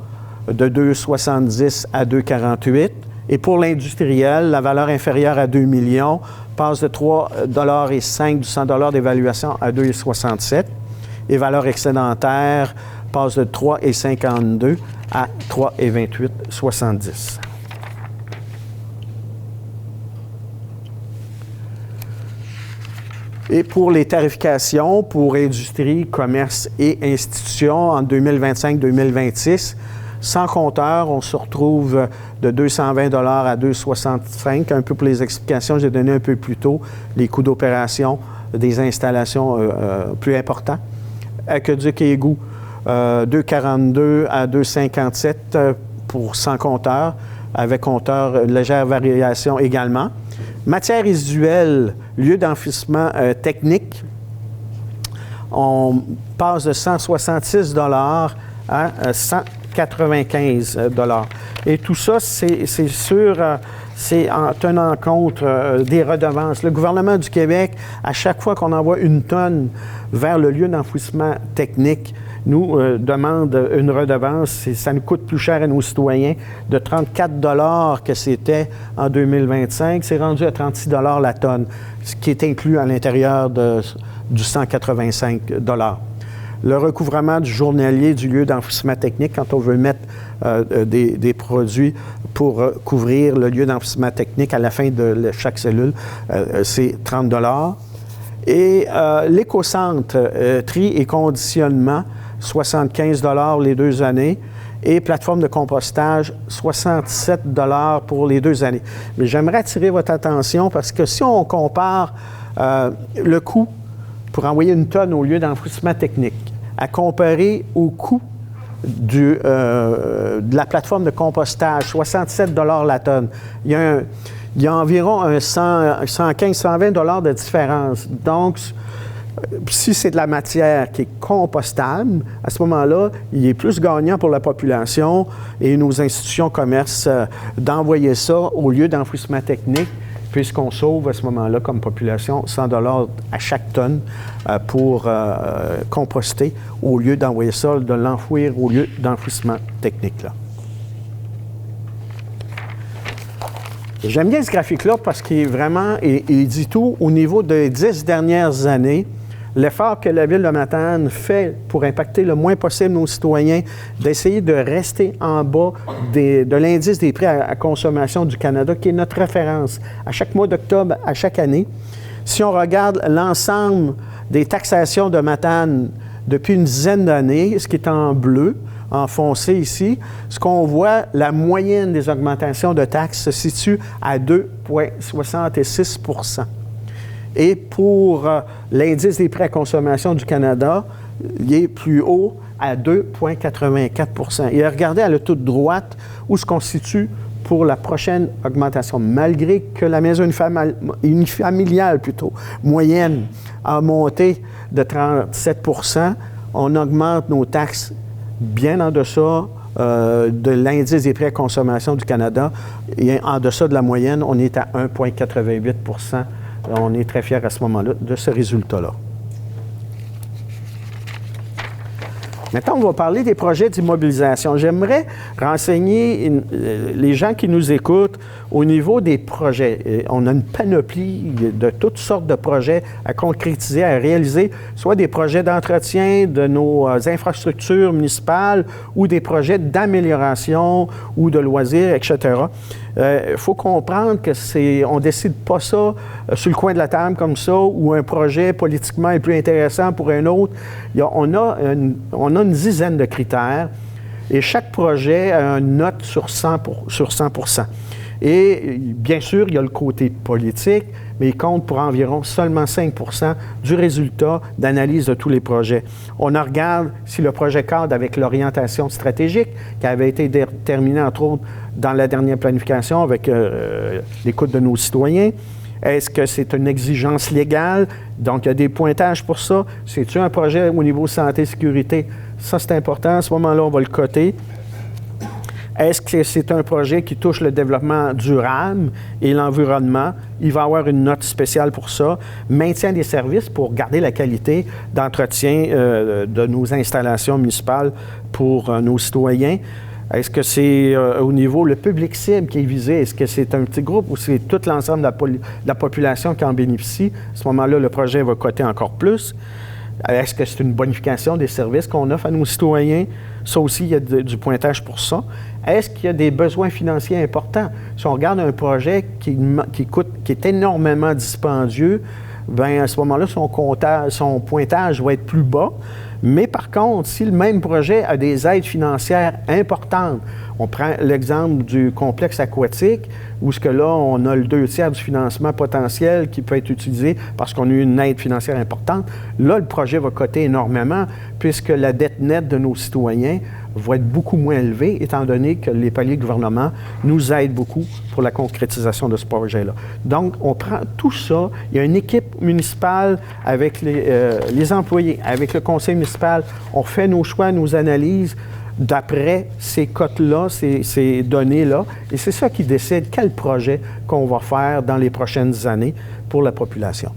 de 2,70 à 2,48. Et pour l'industriel, la valeur inférieure à 2 millions passe de 3,05 du 100 $ d'évaluation à 2,67. Et valeur excédentaire passe de 3,52 à 3,28,70. Et pour les tarifications pour industrie, commerce et institutions en 2025-2026, sans compteur, on se retrouve de 220 $ à 2,65 $, un peu pour les explications, j'ai donné un peu plus tôt, les coûts d'opération des installations plus importants. Aqueduc et égouts, 2,42 à 2,57 pour sans compteur, avec compteur, légère variation également. Matières résiduelles, lieu d'enfouissement technique, on passe de 166 $ à 195 $. Et tout ça, c'est en tenant compte des redevances. Le gouvernement du Québec, à chaque fois qu'on envoie une tonne vers le lieu d'enfouissement technique, nous demande une redevance, ça nous coûte plus cher à nos citoyens, de 34 $ que c'était en 2025. C'est rendu à 36 $ la tonne, ce qui est inclus à l'intérieur du 185 $. Le recouvrement du journalier du lieu d'enfouissement technique, quand on veut mettre des produits pour couvrir le lieu d'enfouissement technique à la fin de chaque cellule, c'est 30 $. Et l'écocentre, tri et conditionnement, 75 $ les 2 années. Et plateforme de compostage, 67 $ pour les 2 années. Mais j'aimerais attirer votre attention parce que si on compare le coût pour envoyer une tonne au lieu d'enfouissement technique, à comparer au coût de la plateforme de compostage, 67 $ la tonne, il y a environ 115-120 $ de différence. Donc, si c'est de la matière qui est compostable, à ce moment-là, il est plus gagnant pour la population et nos institutions commerce d'envoyer ça au lieu d'enfouissement technique, puisqu'on sauve à ce moment-là, comme population, 100 $ à chaque tonne pour composter, au lieu d'envoyer ça, de l'enfouir au lieu d'enfouissement technique. Là. J'aime bien ce graphique-là parce qu'il dit tout au niveau des 10 dernières années. L'effort que la Ville de Matane fait pour impacter le moins possible nos citoyens, d'essayer de rester en bas de l'indice des prix à consommation du Canada, qui est notre référence à chaque mois d'octobre, à chaque année. Si on regarde l'ensemble des taxations de Matane depuis une dizaine d'années, ce qui est en bleu, en foncé ici, ce qu'on voit, la moyenne des augmentations de taxes se situe à 2,66 %. Et pour l'indice des prix à consommation du Canada, il est plus haut à 2,84 %. Et regardez à la toute droite où se constitue pour la prochaine augmentation, malgré que la maison unifamiliale moyenne a monté de 37 %, on augmente nos taxes bien en deçà de l'indice des prix à consommation du Canada. Et en deçà de la moyenne, on est à 1,88 %. On est très fiers à ce moment-là de ce résultat-là. Maintenant, on va parler des projets d'immobilisation. J'aimerais renseigner les gens qui nous écoutent au niveau des projets. On a une panoplie de toutes sortes de projets à concrétiser, à réaliser, soit des projets d'entretien de nos infrastructures municipales ou des projets d'amélioration ou de loisirs, etc. Il faut comprendre on ne décide pas ça sur le coin de la table comme ça, ou un projet politiquement est plus intéressant pour un autre. On a une dizaine de critères et chaque projet a une note sur 100 %. Et bien sûr, il y a le côté politique, mais il compte pour environ seulement 5 % du résultat d'analyse de tous les projets. On regarde si le projet cadre avec l'orientation stratégique qui avait été déterminée, entre autres, dans la dernière planification avec l'écoute de nos citoyens. Est-ce que c'est une exigence légale? Donc, il y a des pointages pour ça. C'est-tu un projet au niveau santé et sécurité? Ça, c'est important. À ce moment-là, on va le coter. Est-ce que c'est un projet qui touche le développement durable et l'environnement? Il va y avoir une note spéciale pour ça. Maintien des services pour garder la qualité d'entretien de nos installations municipales pour nos citoyens. Est-ce que c'est au niveau le public cible qui est visé? Est-ce que c'est un petit groupe ou c'est tout l'ensemble de la population qui en bénéficie? À ce moment-là, le projet va coter encore plus. Est-ce que c'est une bonification des services qu'on offre à nos citoyens? Ça aussi, il y a du pointage pour ça. Est-ce qu'il y a des besoins financiers importants? Si on regarde un projet qui est énormément dispendieux, bien, à ce moment-là, son pointage va être plus bas. Mais par contre, si le même projet a des aides financières importantes, on prend l'exemple du complexe aquatique, où ce que là, on a le 2/3 du financement potentiel qui peut être utilisé parce qu'on a eu une aide financière importante, là, le projet va coter énormément puisque la dette nette de nos citoyens va être beaucoup moins élevée, étant donné que les paliers de gouvernement nous aident beaucoup pour la concrétisation de ce projet-là. Donc, on prend tout ça. Il y a une équipe municipale avec les employés, avec le conseil municipal. On fait nos choix, nos analyses d'après ces cotes-là, ces données-là. Et c'est ça qui décide quel projet qu'on va faire dans les prochaines années pour la population.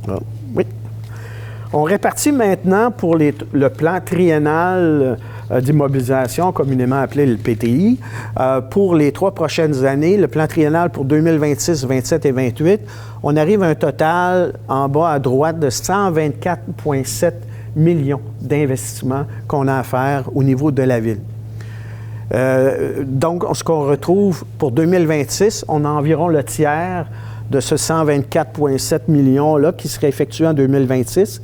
Ah, oui. On répartit maintenant pour le plan triennal d'immobilisation, communément appelé le PTI, pour les 3 prochaines années, le plan triennal pour 2026, 27 et 28, on arrive à un total en bas à droite de 124,7 millions d'investissements qu'on a à faire au niveau de la ville. Donc, ce qu'on retrouve pour 2026, on a environ le tiers de ce 124,7 millions-là qui serait effectué en 2026.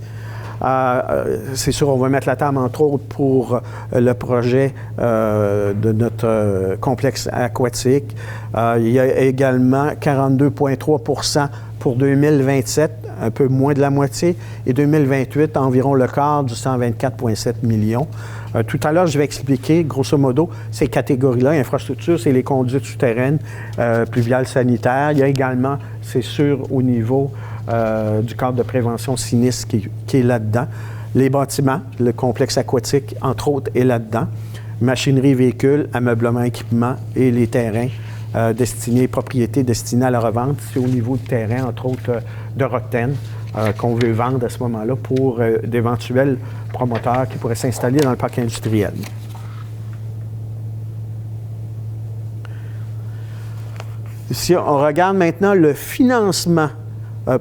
C'est sûr, on va mettre la table, entre autres, pour le projet de notre complexe aquatique. Il y a également 42,3 pour 2027, un peu moins de la moitié, et 2028, environ le quart du 124,7 millions. Tout à l'heure, je vais expliquer, grosso modo, ces catégories-là. Infrastructure, c'est les conduites souterraines, pluviales sanitaires. Il y a également, c'est sûr, au niveau du cadre de prévention sinistre qui est là-dedans. Les bâtiments, le complexe aquatique, entre autres, est là-dedans. Machinerie, véhicules, ameublement, équipement et les terrains propriétés destinées à la revente. C'est au niveau du terrain, entre autres, de Rockten qu'on veut vendre à ce moment-là pour d'éventuels promoteurs qui pourraient s'installer dans le parc industriel. Si on regarde maintenant le financement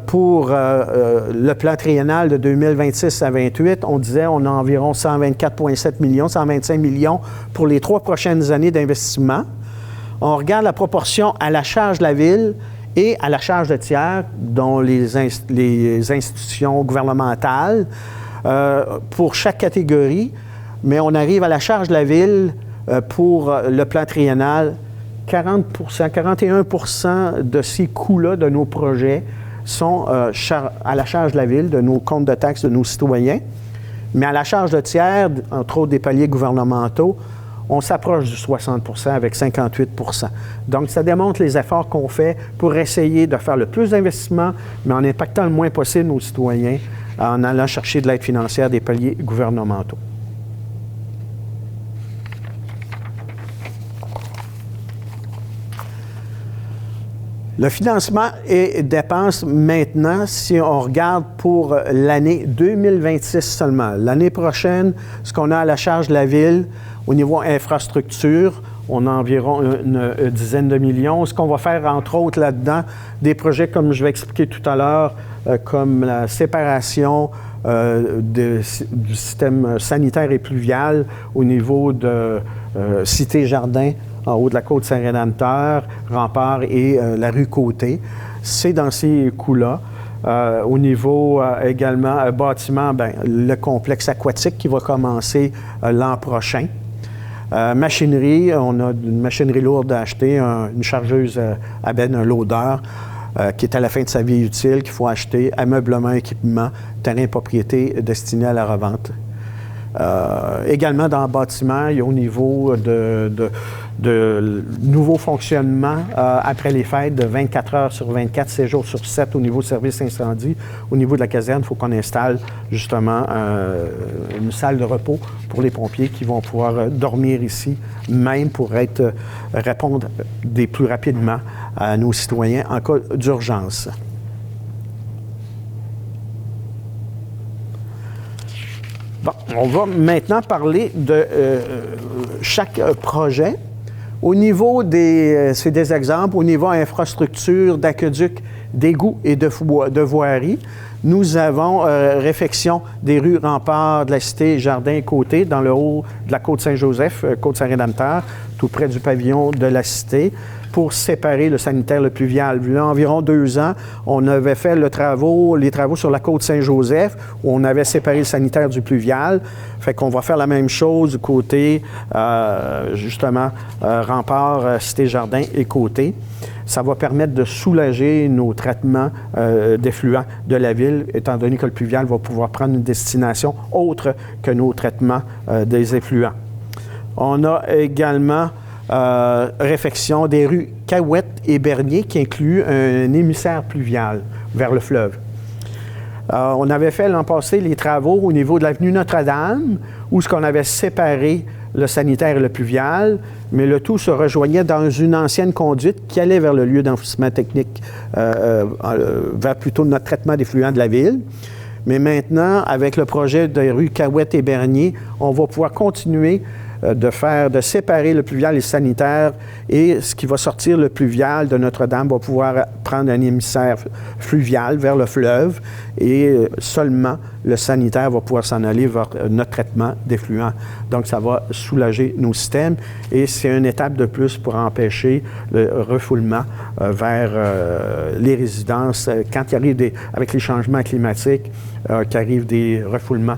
pour le plan triennal de 2026 à 2028, on disait on a environ 124,7 millions, 125 millions pour les 3 prochaines années d'investissement. On regarde la proportion à la charge de la ville et à la charge de tiers, dont les institutions gouvernementales, pour chaque catégorie. Mais on arrive à la charge de la ville pour le plan triennal, 41 % de ces coûts-là de nos projets sont à la charge de la ville, de nos comptes de taxes de nos citoyens. Mais à la charge de tiers, entre autres des paliers gouvernementaux, on s'approche du 60 % avec 58 %. Donc, ça démontre les efforts qu'on fait pour essayer de faire le plus d'investissements, mais en impactant le moins possible nos citoyens, en allant chercher de l'aide financière des paliers gouvernementaux. Le financement et dépenses maintenant, si on regarde pour l'année 2026 seulement. L'année prochaine, ce qu'on a à la charge de la ville, au niveau infrastructure, on a environ une dizaine de millions. Ce qu'on va faire, entre autres, là-dedans, des projets, comme je vais expliquer tout à l'heure, comme la séparation du système sanitaire et pluvial au niveau de Cité-Jardin, en haut de la côte Saint-Rédempteur, Rempart et la rue Côté. C'est dans ces coûts-là. Au niveau également bâtiment, le complexe aquatique qui va commencer l'an prochain. Machinerie, on a une machinerie lourde à acheter, une chargeuse à benne, un loader, qui est à la fin de sa vie utile, qu'il faut acheter, ameublement, équipement, terrain propriété destiné à la revente. Également dans le bâtiment, il y a au niveau de nouveaux fonctionnements après les fêtes de 24 heures sur 24, 7 jours sur 7 au niveau service incendie. Au niveau de la caserne, il faut qu'on installe justement une salle de repos pour les pompiers qui vont pouvoir dormir ici, même pour répondre plus rapidement à nos citoyens en cas d'urgence. Bon, on va maintenant parler de chaque projet. Au niveau c'est des exemples, au niveau infrastructure, d'aqueduc, d'égouts et de voirie, nous avons réfection des rues Rempart, de la Cité, Jardin et Côté, dans le haut de la Côte-Saint-Joseph, Côte-Saint-Rédempteur, tout près du pavillon de la Cité, pour séparer le sanitaire le pluvial. Il y a environ 2 ans, on avait fait les travaux sur la Côte-Saint-Joseph, où on avait séparé le sanitaire du pluvial. Fait qu'on va faire la même chose du côté, justement, Rempart, Cité, Jardin et Côté. Ça va permettre de soulager nos traitements d'effluents de la ville, étant donné que le pluvial va pouvoir prendre une destination autre que nos traitements des effluents. On a également réfection des rues Cahouette et Bernier, qui inclut un émissaire pluvial vers le fleuve. On avait fait l'an passé les travaux au niveau de l'avenue Notre-Dame, où on avait séparé le sanitaire et le pluvial, mais le tout se rejoignait dans une ancienne conduite qui allait vers le lieu d'enfouissement technique, vers plutôt notre traitement d'effluents de la ville. Mais maintenant, avec le projet des rues Cahouette et Bernier, on va pouvoir continuer de séparer le pluvial et le sanitaire, et ce qui va sortir le pluvial de Notre-Dame va pouvoir prendre un émissaire fluvial vers le fleuve, et seulement le sanitaire va pouvoir s'en aller vers notre traitement d'effluents. Donc, ça va soulager nos systèmes, et c'est une étape de plus pour empêcher le refoulement vers les résidences. Quand il arrive avec les changements climatiques, qu'arrivent des refoulements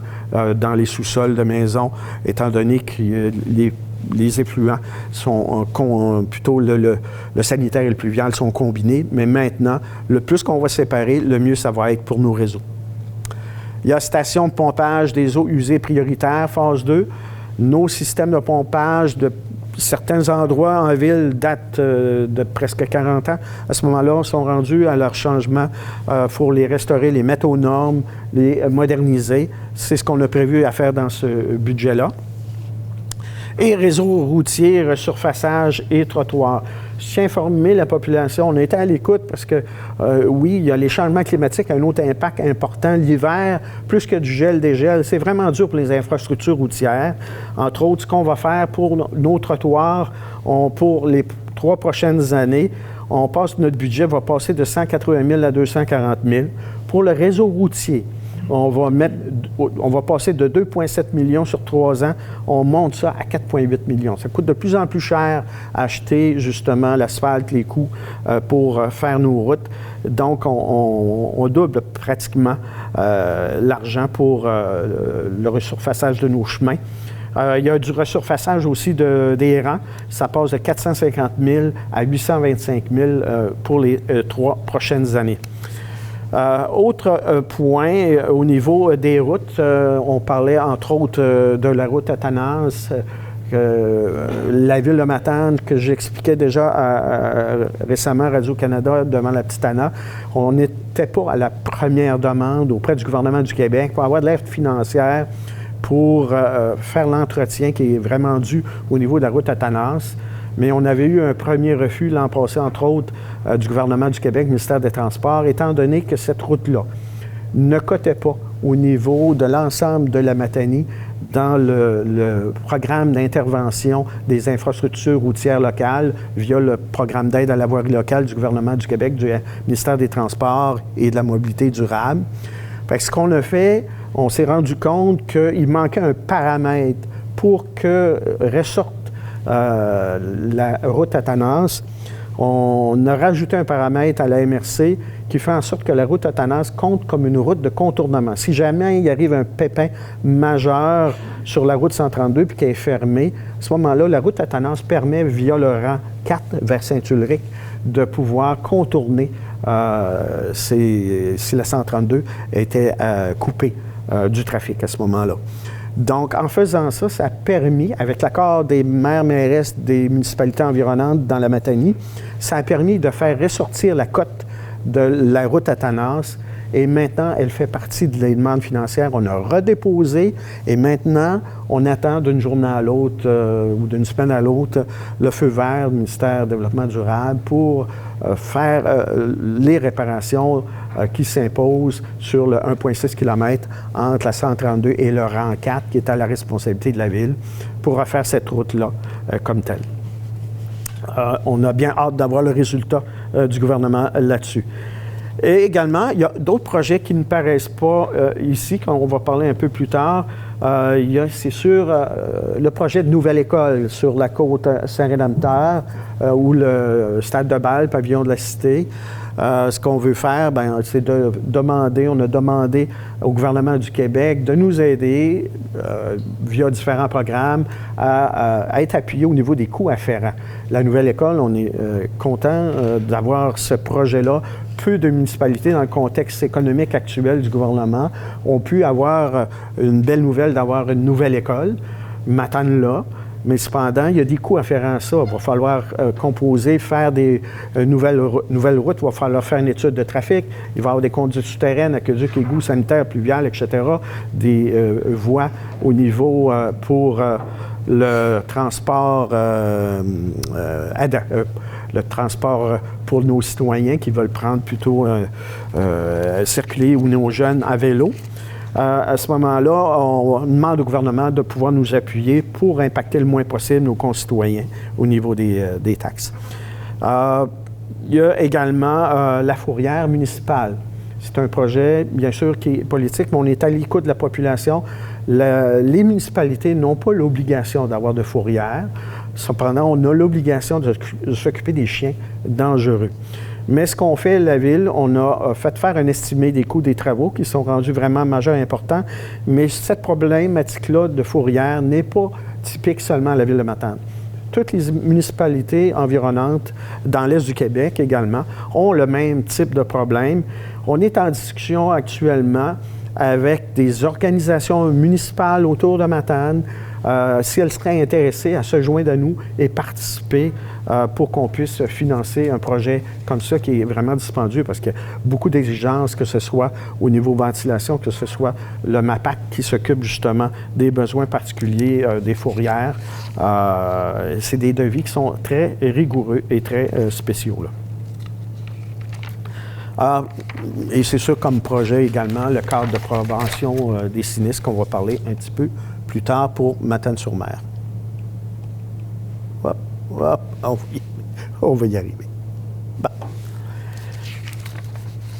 dans les sous-sols de maisons, étant donné que les effluents sont plutôt le sanitaire et le pluvial sont combinés, mais maintenant, le plus qu'on va séparer, le mieux ça va être pour nos réseaux. Il y a station de pompage des eaux usées prioritaires, phase 2. Nos systèmes de pompage de certains endroits en ville datent de presque 40 ans. À ce moment-là, ils sont rendus à leur changement. Il faut les restaurer, les mettre aux normes, les moderniser. C'est ce qu'on a prévu à faire dans ce budget-là. Et réseau routier, resurfaçage et trottoirs. Je tiens à informer la population, on a été à l'écoute parce que, oui, il y a les changements climatiques, un autre impact important. L'hiver, plus que du gel, des gels, c'est vraiment dur pour les infrastructures routières. Entre autres, ce qu'on va faire pour nos trottoirs, pour les 3 prochaines années, notre budget va passer de 180 000 à 240 000. Pour le réseau routier, on va passer de 2,7 millions sur 3 ans, on monte ça à 4,8 millions. Ça coûte de plus en plus cher à acheter justement l'asphalte, les coûts pour faire nos routes. Donc, on double pratiquement l'argent pour le resurfaçage de nos chemins. Il y a du resurfaçage aussi des rangs. Ça passe de 450 000 à 825 000 pour les 3 prochaines années. Autre point, au niveau des routes, on parlait entre autres de la route à Tanas, la ville de Matane, que j'expliquais déjà récemment à Radio-Canada devant la petite Anna. On n'était pas à la première demande auprès du gouvernement du Québec pour avoir de l'aide financière pour faire l'entretien qui est vraiment dû au niveau de la route à Tanas. Mais on avait eu un premier refus l'an passé, entre autres, du gouvernement du Québec, ministère des Transports, étant donné que cette route-là ne cotait pas au niveau de l'ensemble de la Matanie dans le programme d'intervention des infrastructures routières locales via le programme d'aide à la voirie locale du gouvernement du Québec, du ministère des Transports et de la mobilité durable. Fait que ce qu'on a fait, on s'est rendu compte qu'il manquait un paramètre pour que ressorte la route à Tanas. On a rajouté un paramètre à la MRC qui fait en sorte que la route à Tanas compte comme une route de contournement. Si jamais il arrive un pépin majeur sur la route 132 puis qu'elle est fermée, à ce moment-là, la route à Tanas permet, via le rang 4 vers Saint-Ulrich, de pouvoir contourner si la 132 était coupée du trafic à ce moment-là. Donc, en faisant ça, ça a permis, avec l'accord des maires-mairesses des municipalités environnantes dans la Matanie, ça a permis de faire ressortir la cote de la route à Tanas. Et maintenant, elle fait partie de les demandes financières. On a redéposé et maintenant, on attend d'une journée à l'autre ou d'une semaine à l'autre le feu vert du ministère du Développement durable pour faire les réparations qui s'imposent sur le 1,6 km entre la 132 et le rang 4 qui est à la responsabilité de la Ville pour refaire cette route-là comme telle. On a bien hâte d'avoir le résultat du gouvernement là-dessus. Et également, il y a d'autres projets qui ne paraissent pas ici, qu'on va parler un peu plus tard. Il y a, c'est sûr, le projet de nouvelle école sur la côte Saint-Rédempteur, ou le stade de Bâle, pavillon de la Cité. Ce qu'on veut faire, c'est on a demandé au gouvernement du Québec de nous aider, via différents programmes, à être appuyés au niveau des coûts afférents. La nouvelle école, on est content d'avoir ce projet-là. Peu de municipalités, dans le contexte économique actuel du gouvernement, ont pu avoir une belle nouvelle d'avoir une nouvelle école, Matane-là. Mais cependant, il y a des coûts afférents à ça. Il va falloir composer, faire des nouvelles routes, il va falloir faire une étude de trafic, il va y avoir des conduites souterraines, aqueducs, égouts, sanitaires, pluviales, etc., des voies au niveau pour le transport le transport pour nos citoyens qui veulent prendre plutôt circuler ou nos jeunes à vélo. À ce moment-là, on demande au gouvernement de pouvoir nous appuyer pour impacter le moins possible nos concitoyens au niveau des taxes. Il y a également la fourrière municipale. C'est un projet, bien sûr, qui est politique, mais on est à l'écoute de la population. Les municipalités n'ont pas l'obligation d'avoir de fourrière. Cependant, on a l'obligation de s'occuper des chiens dangereux. Mais ce qu'on fait, la Ville, on a fait faire un estimé des coûts des travaux qui sont rendus vraiment majeurs et importants, mais cette problématique-là de fourrière n'est pas typique seulement à la Ville de Matane. Toutes les municipalités environnantes, dans l'Est du Québec également, ont le même type de problème. On est en discussion actuellement avec des organisations municipales autour de Matane, si elles seraient intéressées à se joindre à nous et participer pour qu'on puisse financer un projet comme ça qui est vraiment dispendieux parce qu'il y a beaucoup d'exigences, que ce soit au niveau ventilation, que ce soit le MAPAC qui s'occupe justement des besoins particuliers des fourrières. C'est des devis qui sont très rigoureux et très spéciaux, là. Et c'est sûr comme projet également le cadre de prévention des sinistres qu'on va parler un petit peu plus tard pour Matane-sur-Mer. Hop, hop, on va y arriver. Bon.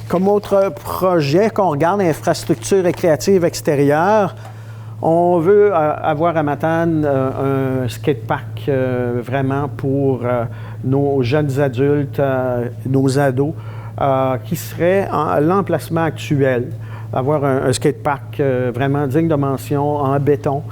Comme autre projet qu'on regarde, infrastructure récréative extérieure, on veut avoir à Matane un skatepark vraiment pour nos jeunes adultes, nos ados, qui serait l'emplacement actuel. Avoir un skatepark vraiment digne de mention, en béton,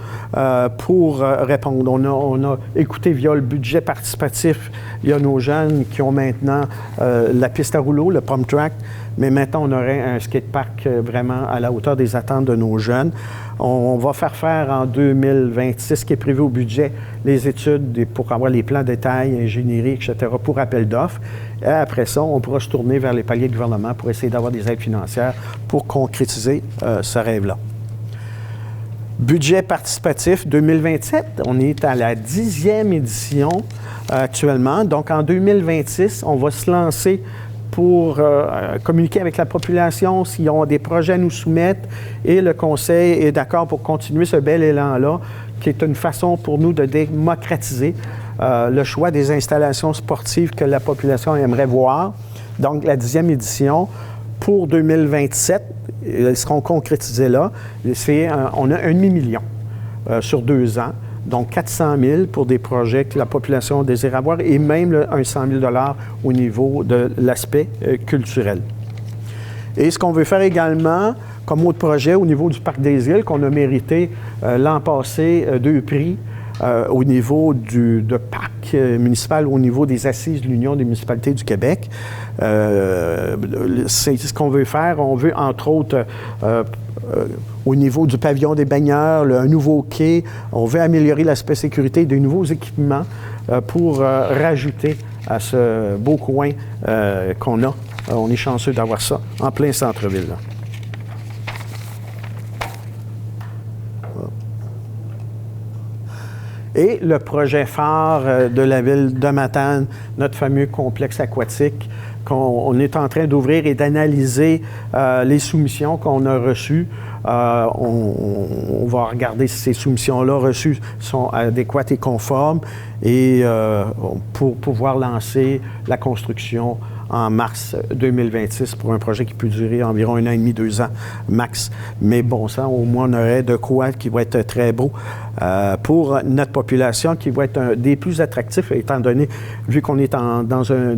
pour répondre. On a écouté via le budget participatif, il y a nos jeunes qui ont maintenant la piste à rouleau, le pump track, mais maintenant on aurait un skatepark vraiment à la hauteur des attentes de nos jeunes. On va faire en 2026, qui est prévu au budget, les études pour avoir les plans détails, ingénierie, etc., pour appel d'offres. Et après ça, on pourra se tourner vers les paliers de gouvernement pour essayer d'avoir des aides financières pour concrétiser ce rêve-là. Budget participatif 2027, on est à la 10e édition actuellement. Donc, en 2026, on va se lancer pour communiquer avec la population s'ils ont des projets à nous soumettre et le Conseil est d'accord pour continuer ce bel élan-là, qui est une façon pour nous de démocratiser le choix des installations sportives que la population aimerait voir. Donc, la 10e édition pour 2027, elles seront concrétisées là. On a 1,5 million sur 2 ans. Donc, 400 000 pour des projets que la population désire avoir et même un 100 000 $ au niveau de l'aspect culturel. Et ce qu'on veut faire également, comme autre projet au niveau du Parc des Îles, qu'on a mérité l'an passé 2 prix au niveau de parc municipal, au niveau des assises de l'Union des municipalités du Québec. C'est ce qu'on veut faire. On veut, entre autres, au niveau du pavillon des baigneurs, un nouveau quai. On veut améliorer l'aspect sécurité, de nouveaux équipements pour rajouter à ce beau coin qu'on a. On est chanceux d'avoir ça en plein centre-ville. Là. Et le projet phare de la ville de Matane, notre fameux complexe aquatique, qu'on est en train d'ouvrir et d'analyser les soumissions qu'on a reçues. On va regarder si ces soumissions-là reçues sont adéquates et conformes et pour pouvoir lancer la construction en mars 2026 pour un projet qui peut durer environ 1 an et demi, 2 ans max. Mais bon sang, au moins on aurait de quoi qui va être très beau pour notre population, qui va être un des plus attractifs, étant donné, vu qu'on est dans un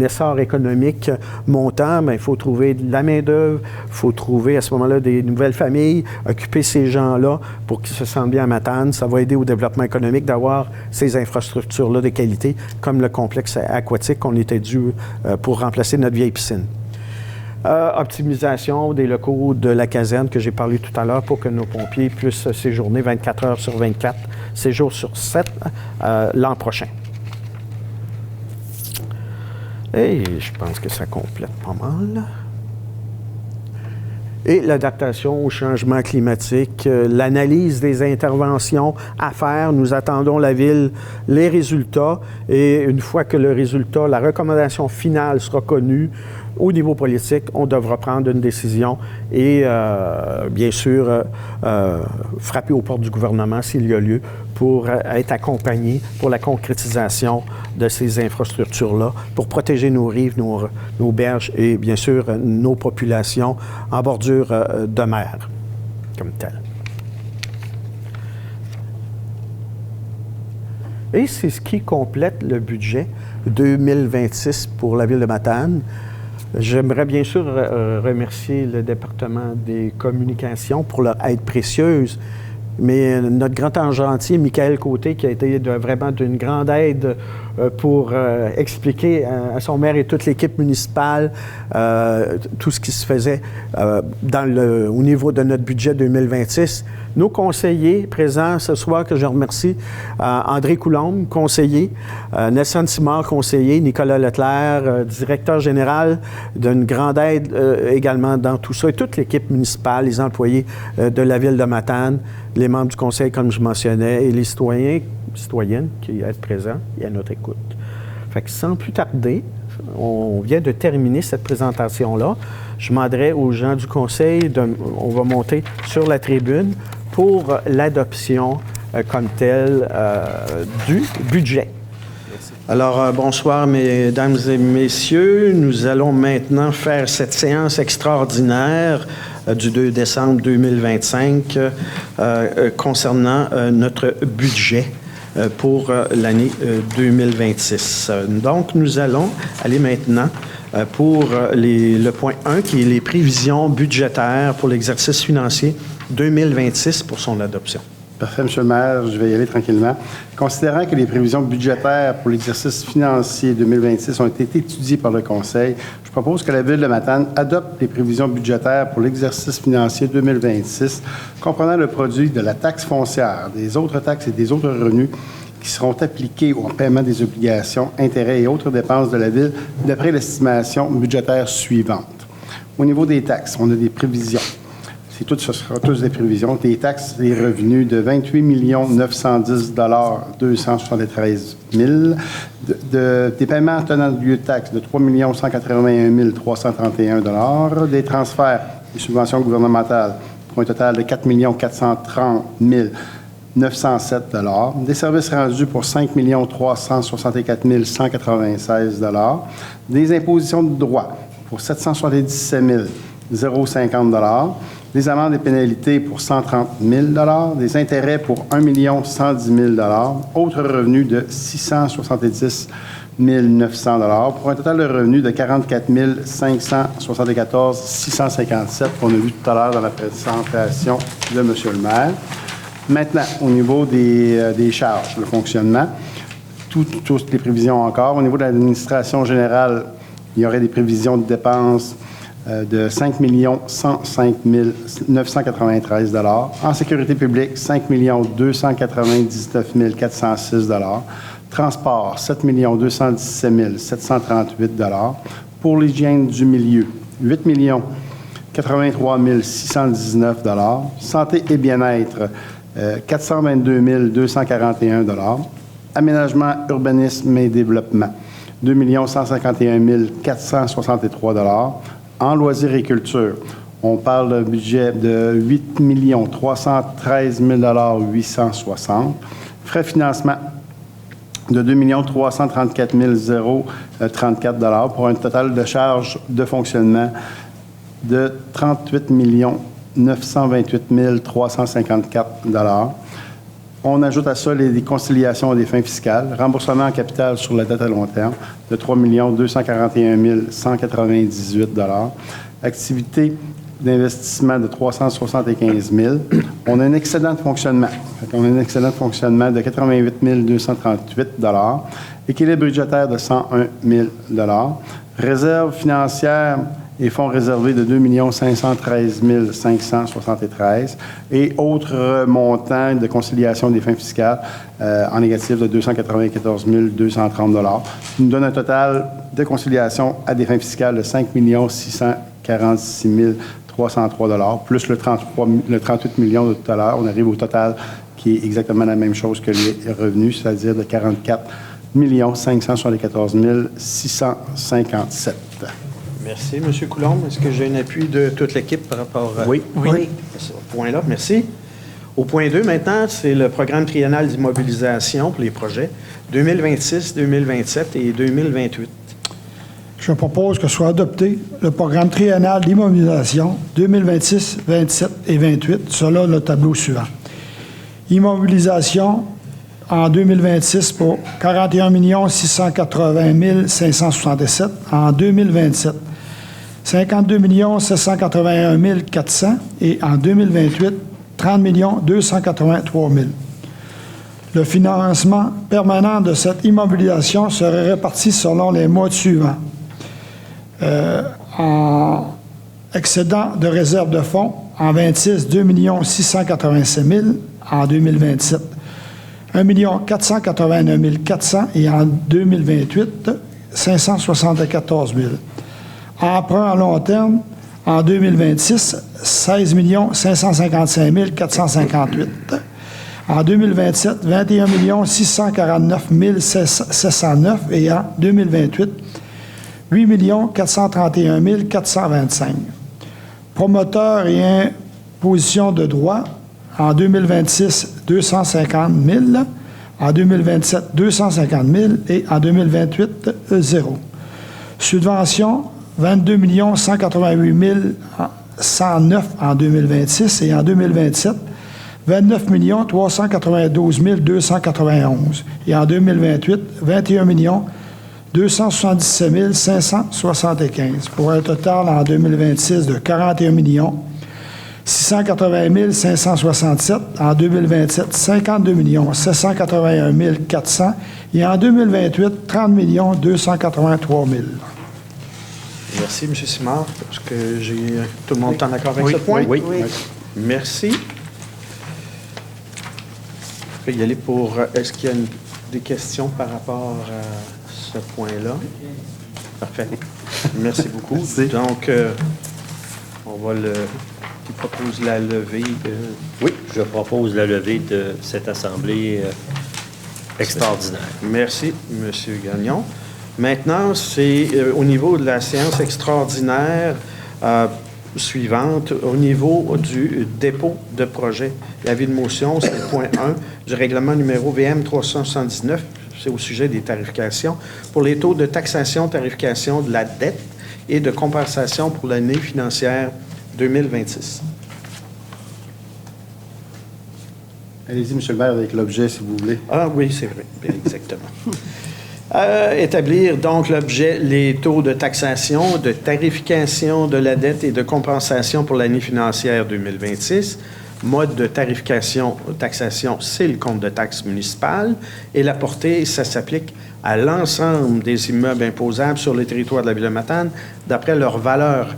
essor économique montant, mais il faut trouver de la main-d'œuvre, il faut trouver à ce moment-là des nouvelles familles, occuper ces gens-là pour qu'ils se sentent bien à Matane. Ça va aider au développement économique d'avoir ces infrastructures-là de qualité, comme le complexe aquatique qu'on était dû pour remplacer notre vieille piscine. Optimisation des locaux de la caserne que j'ai parlé tout à l'heure pour que nos pompiers puissent séjourner 24 heures sur 24, 7 jours sur 7 l'an prochain. Et je pense que ça complète pas mal. Et l'adaptation au changement climatique, l'analyse des interventions à faire. Nous attendons la Ville, les résultats. Et une fois que le résultat, la recommandation finale sera connue, au niveau politique, on devra prendre une décision et, bien sûr, frapper aux portes du gouvernement s'il y a lieu pour être accompagné pour la concrétisation de ces infrastructures-là, pour protéger nos rives, nos berges et, bien sûr, nos populations en bordure de mer, comme telles. Et c'est ce qui complète le budget 2026 pour la Ville de Matane. J'aimerais bien sûr remercier le département des communications pour leur aide précieuse, mais notre grand ange gentil, Michael Côté, qui a été vraiment d'une grande aide pour expliquer à son maire et toute l'équipe municipale tout ce qui se faisait au niveau de notre budget 2026. Nos conseillers présents ce soir, que je remercie, André Coulombe, conseiller, Nelson Simard, conseiller, Nicolas Leclerc, directeur général, d'une grande aide également dans tout ça, et toute l'équipe municipale, les employés de la Ville de Matane, les membres du conseil, comme je mentionnais, et les citoyennes qui être présents et à notre écoute. Fait que sans plus tarder, on vient de terminer cette présentation-là. Je demanderai aux gens du conseil, on va monter sur la tribune pour l'adoption comme telle du budget. Merci. Alors, bonsoir, mesdames et messieurs. Nous allons maintenant faire cette séance extraordinaire du 2 décembre 2025 concernant notre budget pour l'année 2026. Donc, nous allons aller maintenant pour le point 1, qui est les prévisions budgétaires pour l'exercice financier 2026 pour son adoption. Parfait, M. le maire, je vais y aller tranquillement. Considérant que les prévisions budgétaires pour l'exercice financier 2026 ont été étudiées par le Conseil, je propose que la Ville de Matane adopte les prévisions budgétaires pour l'exercice financier 2026, comprenant le produit de la taxe foncière, des autres taxes et des autres revenus qui seront appliqués au paiement des obligations, intérêts et autres dépenses de la Ville d'après l'estimation budgétaire suivante. Au niveau des taxes, on a des prévisions. Ce sera tous des prévisions. Des taxes et revenus de 28 910 273 000, des paiements tenant lieu de taxes de 3 181 331 des transferts et subventions gouvernementales pour un total de 4 430 907 des services rendus pour 5 364 196 des impositions de droit pour 777 050 des amendes et pénalités pour 130 000 des intérêts pour 1 110 000 autres revenus de 670 900 pour un total de revenus de 44 574 657 qu'on a vu tout à l'heure dans la présentation de M. le maire. Maintenant, au niveau des charges, le fonctionnement, toutes les prévisions encore. Au niveau de l'administration générale, il y aurait des prévisions de dépenses de 5 105 993 $. En sécurité publique, 5 299 406 $. Transport, 7 217 738 $. Pour l'hygiène du milieu, 8 83 619 $. Santé et bien-être, 422 241 $. Aménagement, urbanisme et développement, 2 151 463 $. En loisirs et culture, on parle d'un budget de 8 313 860 $. Frais financement de 2 334 034 $ pour un total de charges de fonctionnement de 38 928 354 $. On ajoute à ça les conciliations des fins fiscales, remboursement en capital sur la dette à long terme de 3 241 198 $. Activité d'investissement de 375 000 $. On a un excédent de fonctionnement. On a un excédent de fonctionnement de 88 238 $. Équilibre budgétaire de 101 000 $. Réserve financière et fonds réservés de 2 513 573 et autres montants de conciliation des fins fiscales en négatif de 294 230 $, qui nous donne un total de conciliation à des fins fiscales de 5 646 303 $, plus le 38 millions de tout à l'heure. On arrive au total qui est exactement la même chose que les revenus, c'est-à-dire de 44 574 657. Merci, M. Coulombe. Est-ce que j'ai un appui de toute l'équipe par rapport à... Oui. Ce point-là? Merci. Au point 2, maintenant, c'est le programme triennal d'immobilisation pour les projets 2026, 2027 et 2028. Je propose que soit adopté le programme triennal d'immobilisation 2026, 27 et 28, selon le tableau suivant. Immobilisation en 2026 pour 41 680 567. En 2027, 52 781 400. Et en 2028, 30 283 000. Le financement permanent de cette immobilisation serait réparti selon les modes suivants. En excédent de réserve de fonds, en 26, 2 687 000. En 2027, 1 489 400 et en 2028, 574 000. Emprunt à long terme, en 2026, 16 555 458. En 2027, 21 649 709 et en 2028, 8 431 425. Promoteurs et imposition de droit, en 2026, 250 000. En 2027, 250 000 et en 2028, 0. Subvention, 22 188 109 en 2026 et en 2027, 29 392 291 et en 2028, 21 277 575 pour un total en 2026 de 41 680 567, en 2027, 52 781 400 et en 2028, 30 283 000. Merci, M. Simard. Est-ce que tout le monde est en accord avec ce point? Oui. Merci. Je vais y aller pour... Est-ce qu'il y a des questions par rapport à ce point-là? Parfait. Merci beaucoup. Merci. Donc, on va qui propose la levée de... Oui, je propose la levée de cette assemblée extraordinaire. Merci, M. Gagnon. Maintenant, c'est au niveau de la séance extraordinaire suivante, au niveau du dépôt de projet. L'avis de motion, c'est le point 1 du règlement numéro VM 379, c'est au sujet des tarifications, pour les taux de taxation, tarification de la dette et de compensation pour l'année financière 2026. Allez-y, M. le maire, avec l'objet, si vous voulez. Ah oui, c'est vrai, bien exactement. Établir donc l'objet, les taux de taxation, de tarification de la dette et de compensation pour l'année financière 2026. Mode de tarification, taxation, c'est le compte de taxe municipale. Et la portée, ça s'applique à l'ensemble des immeubles imposables sur le territoire de la Ville de Matane, d'après leur valeur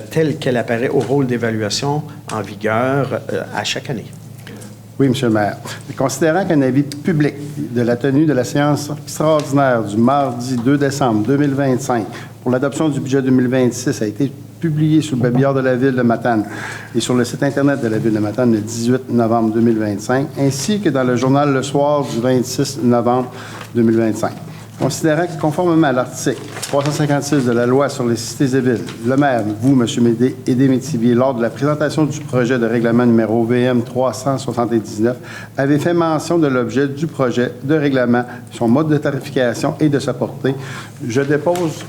telle qu'elle apparaît au rôle d'évaluation en vigueur à chaque année. Oui, M. le maire. Considérant qu'un avis public de la tenue de la séance extraordinaire du mardi 2 décembre 2025 pour l'adoption du budget 2026 a été publié sur le babillard de la Ville de Matane et sur le site Internet de la Ville de Matane le 18 novembre 2025, ainsi que dans le journal Le Soir du 26 novembre 2025. Considérant que, conformément à l'article 356 de la Loi sur les cités et villes, le maire, vous, M. Métivier, lors de la présentation du projet de règlement numéro VM 379, avez fait mention de l'objet du projet de règlement, son mode de tarification et de sa portée. Je dépose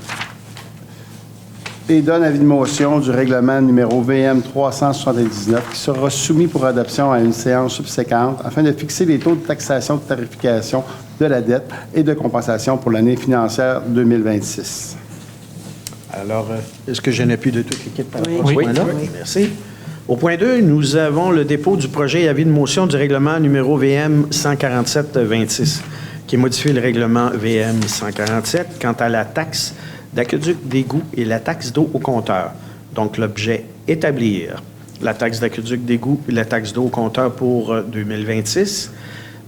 et donne avis de motion du règlement numéro VM 379 qui sera soumis pour adoption à une séance subséquente afin de fixer les taux de taxation de tarification de la dette et de compensation pour l'année financière 2026. Alors, est-ce que je n'ai plus de toute l'équipe par rapport à ce Oui. point-là? Oui. Merci. Au point 2, nous avons le dépôt du projet et avis de motion du règlement numéro VM 147-26 qui modifie le règlement VM 147 quant à la taxe d'aqueduc d'égout et la taxe d'eau au compteur. Donc, l'objet établir la taxe d'aqueduc d'égout et la taxe d'eau au compteur pour 2026.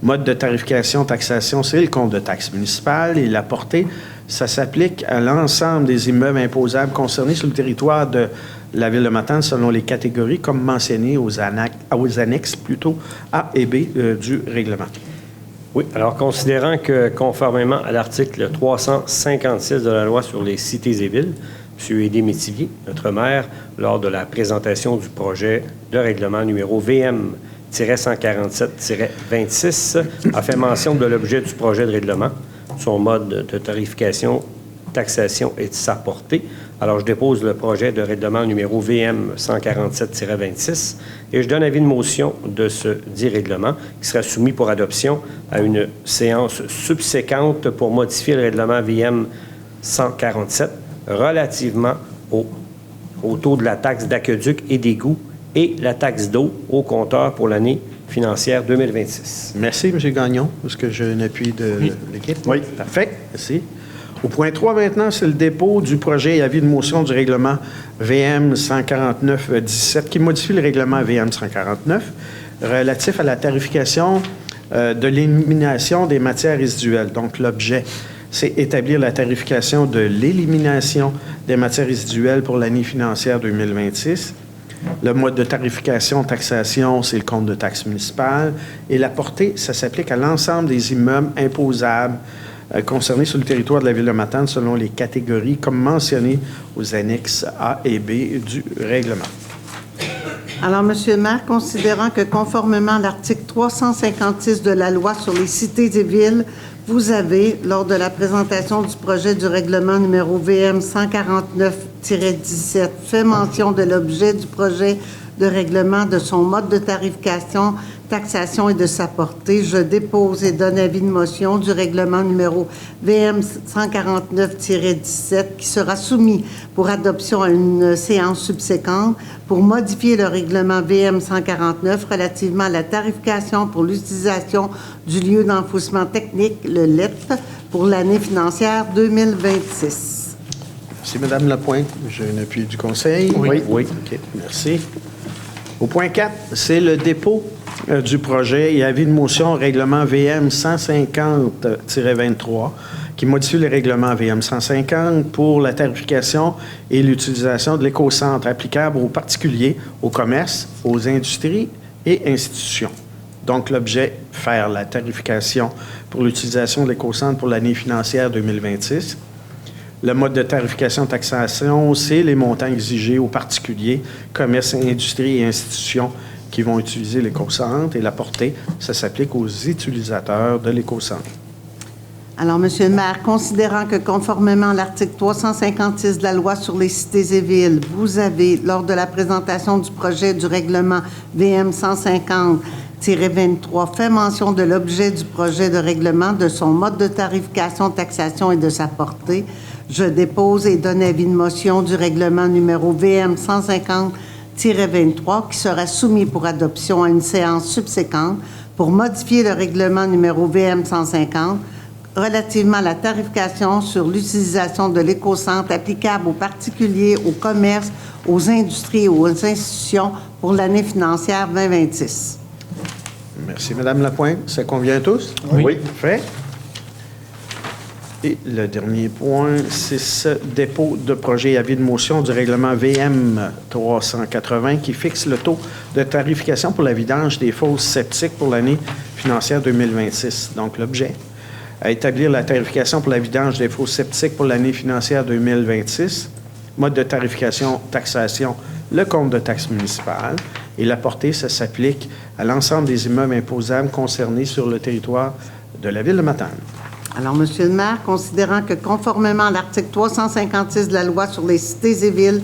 Mode de tarification, taxation, c'est le compte de taxe municipale et la portée, ça s'applique à l'ensemble des immeubles imposables concernés sur le territoire de la Ville de Matane selon les catégories comme mentionnées aux annexes plutôt A et B du règlement. Oui, alors considérant que, conformément à l'article 356 de la Loi sur les cités et villes, M. Édé Métivier, notre maire, lors de la présentation du projet de règlement numéro VM-147-26, a fait mention de l'objet du projet de règlement, son mode de tarification, taxation et de sa portée. Alors, je dépose le projet de règlement numéro VM 147-26 et je donne avis de motion de ce dit règlement qui sera soumis pour adoption à une séance subséquente pour modifier le règlement VM 147 relativement au taux de la taxe d'aqueduc et d'égout et la taxe d'eau au compteur pour l'année financière 2026. Merci, M. Gagnon. Est-ce que j'ai un appui de l'équipe? Oui. Parfait. Merci. Au point 3, maintenant, c'est le dépôt du projet et avis de motion du règlement VM 149-17 qui modifie le règlement VM 149 relatif à la tarification de l'élimination des matières résiduelles. Donc, l'objet, c'est établir la tarification de l'élimination des matières résiduelles pour l'année financière 2026. Le mode de tarification, taxation, c'est le compte de taxe municipale. Et la portée, ça s'applique à l'ensemble des immeubles imposables concernés sur le territoire de la Ville de Matane selon les catégories comme mentionnées aux annexes A et B du règlement. Alors, Monsieur le maire, considérant que conformément à l'article 356 de la Loi sur les cités et villes, vous avez, lors de la présentation du projet du règlement numéro VM 149-17, fait mention de l'objet du projet de règlement, de son mode de tarification, taxation et de sa portée. Je dépose et donne avis de motion du règlement numéro VM 149-17 qui sera soumis pour adoption à une séance subséquente pour modifier le règlement VM 149 relativement à la tarification pour l'utilisation du lieu d'enfouissement technique, le LEP, pour l'année financière 2026. Merci, Mme Lapointe. J'ai un appui du Conseil. Oui. OK, merci. Au point 4, c'est le dépôt du projet et avis de motion au règlement VM 150-23 qui modifie le règlement VM 150 pour la tarification et l'utilisation de l'écocentre applicable aux particuliers, aux commerces, aux industries et institutions. Donc, l'objet, faire la tarification pour l'utilisation de l'écocentre pour l'année financière 2026. Le mode de tarification-taxation, c'est les montants exigés aux particuliers, commerces, industries et institutions qui vont utiliser l'écocentre. Et la portée, ça s'applique aux utilisateurs de l'écocentre. Alors, Monsieur le maire, considérant que conformément à l'article 356 de la Loi sur les cités et villes, vous avez, lors de la présentation du projet du règlement VM 150-23, fait mention de l'objet du projet de règlement, de son mode de tarification, taxation et de sa portée, je dépose et donne avis de motion du règlement numéro VM 150-23 qui sera soumis pour adoption à une séance subséquente pour modifier le règlement numéro VM 150 relativement à la tarification sur l'utilisation de l'écocentre applicable aux particuliers, aux commerces, aux industries et aux institutions pour l'année financière 2026. Merci, Mme Lapointe. Ça convient à tous? Oui. Fait. Et le dernier point, c'est ce dépôt de projet et avis de motion du règlement VM 380 qui fixe le taux de tarification pour la vidange des fosses septiques pour l'année financière 2026. Donc, l'objet, à établir la tarification pour la vidange des fosses septiques pour l'année financière 2026, mode de tarification, taxation, le compte de taxe municipale. Et la portée, ça s'applique à l'ensemble des immeubles imposables concernés sur le territoire de la Ville de Matane. Alors, Monsieur le maire, considérant que conformément à l'article 356 de la loi sur les cités et villes,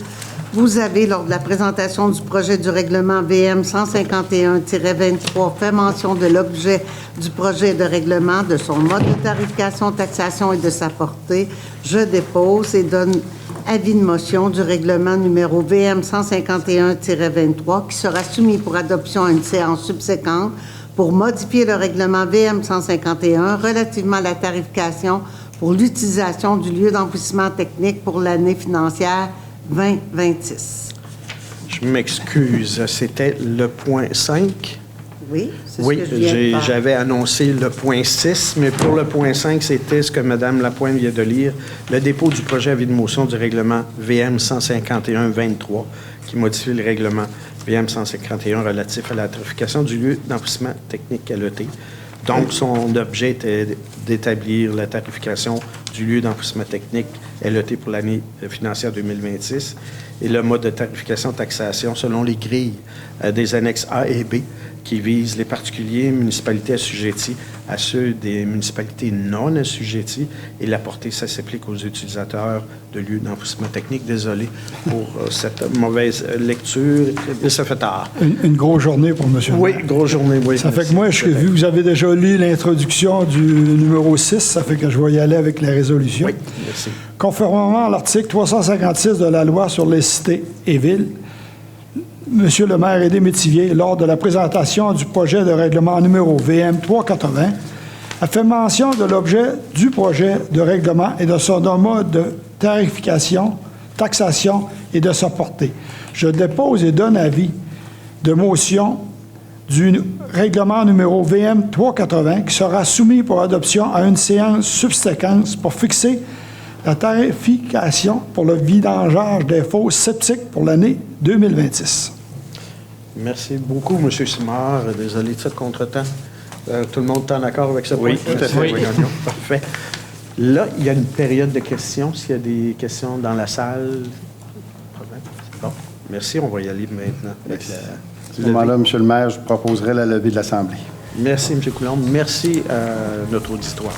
vous avez, lors de la présentation du projet du règlement VM 151-23, fait mention de l'objet du projet de règlement, de son mode de tarification, taxation et de sa portée, je dépose et donne avis de motion du règlement numéro VM 151-23 qui sera soumis pour adoption à une séance subséquente pour modifier le règlement VM 151 relativement à la tarification pour l'utilisation du lieu d'enfouissement technique pour l'année financière 2026. Je m'excuse, c'était le point 5. Oui, c'est Oui, ce que je viens de faire. j'avais annoncé le point 6, mais pour le point 5, c'était ce que Mme Lapointe vient de lire, le dépôt du projet avis de motion du règlement VM 151-23 qui modifie le règlement VM 151 relatif à la tarification du lieu d'enfouissement technique LET. Donc, son objet était d'établir la tarification du lieu d'enfouissement technique LET pour l'année financière 2026 et le mode de tarification-taxation selon les grilles des annexes A et B qui visent les particuliers, municipalités assujetties à ceux des municipalités non assujetties et la portée, ça s'applique aux utilisateurs de lieux d'enfouissement technique. Désolé pour cette mauvaise lecture. Mais ça fait tard. Une grosse journée pour M. Oui, grosse journée, oui. Ça fait que moi, vu que vous avez déjà lu l'introduction du numéro 6, ça fait que je vais y aller avec la résolution. Oui, merci. Conformément à l'article 356 de la loi sur les cités et villes, Monsieur le maire Aidé Métivier, lors de la présentation du projet de règlement numéro VM 380, a fait mention de l'objet du projet de règlement et de son mode de tarification, taxation et de sa portée. Je dépose et donne avis de motion du règlement numéro VM 380 qui sera soumis pour adoption à une séance subséquente pour fixer la tarification pour le vidangeage des fosses septiques pour l'année 2026. Merci beaucoup, M. Simard. Désolé de ce contretemps. Tout le monde est en accord avec ce point? Oui, tout à fait. Oui. Parfait. Là, il y a une période de questions. S'il y a des questions dans la salle. Bon, merci. On va y aller maintenant. Avec À ce moment-là, M. le maire, je proposerai la levée de l'Assemblée. Merci, M. Coulombe. Merci à notre auditoire.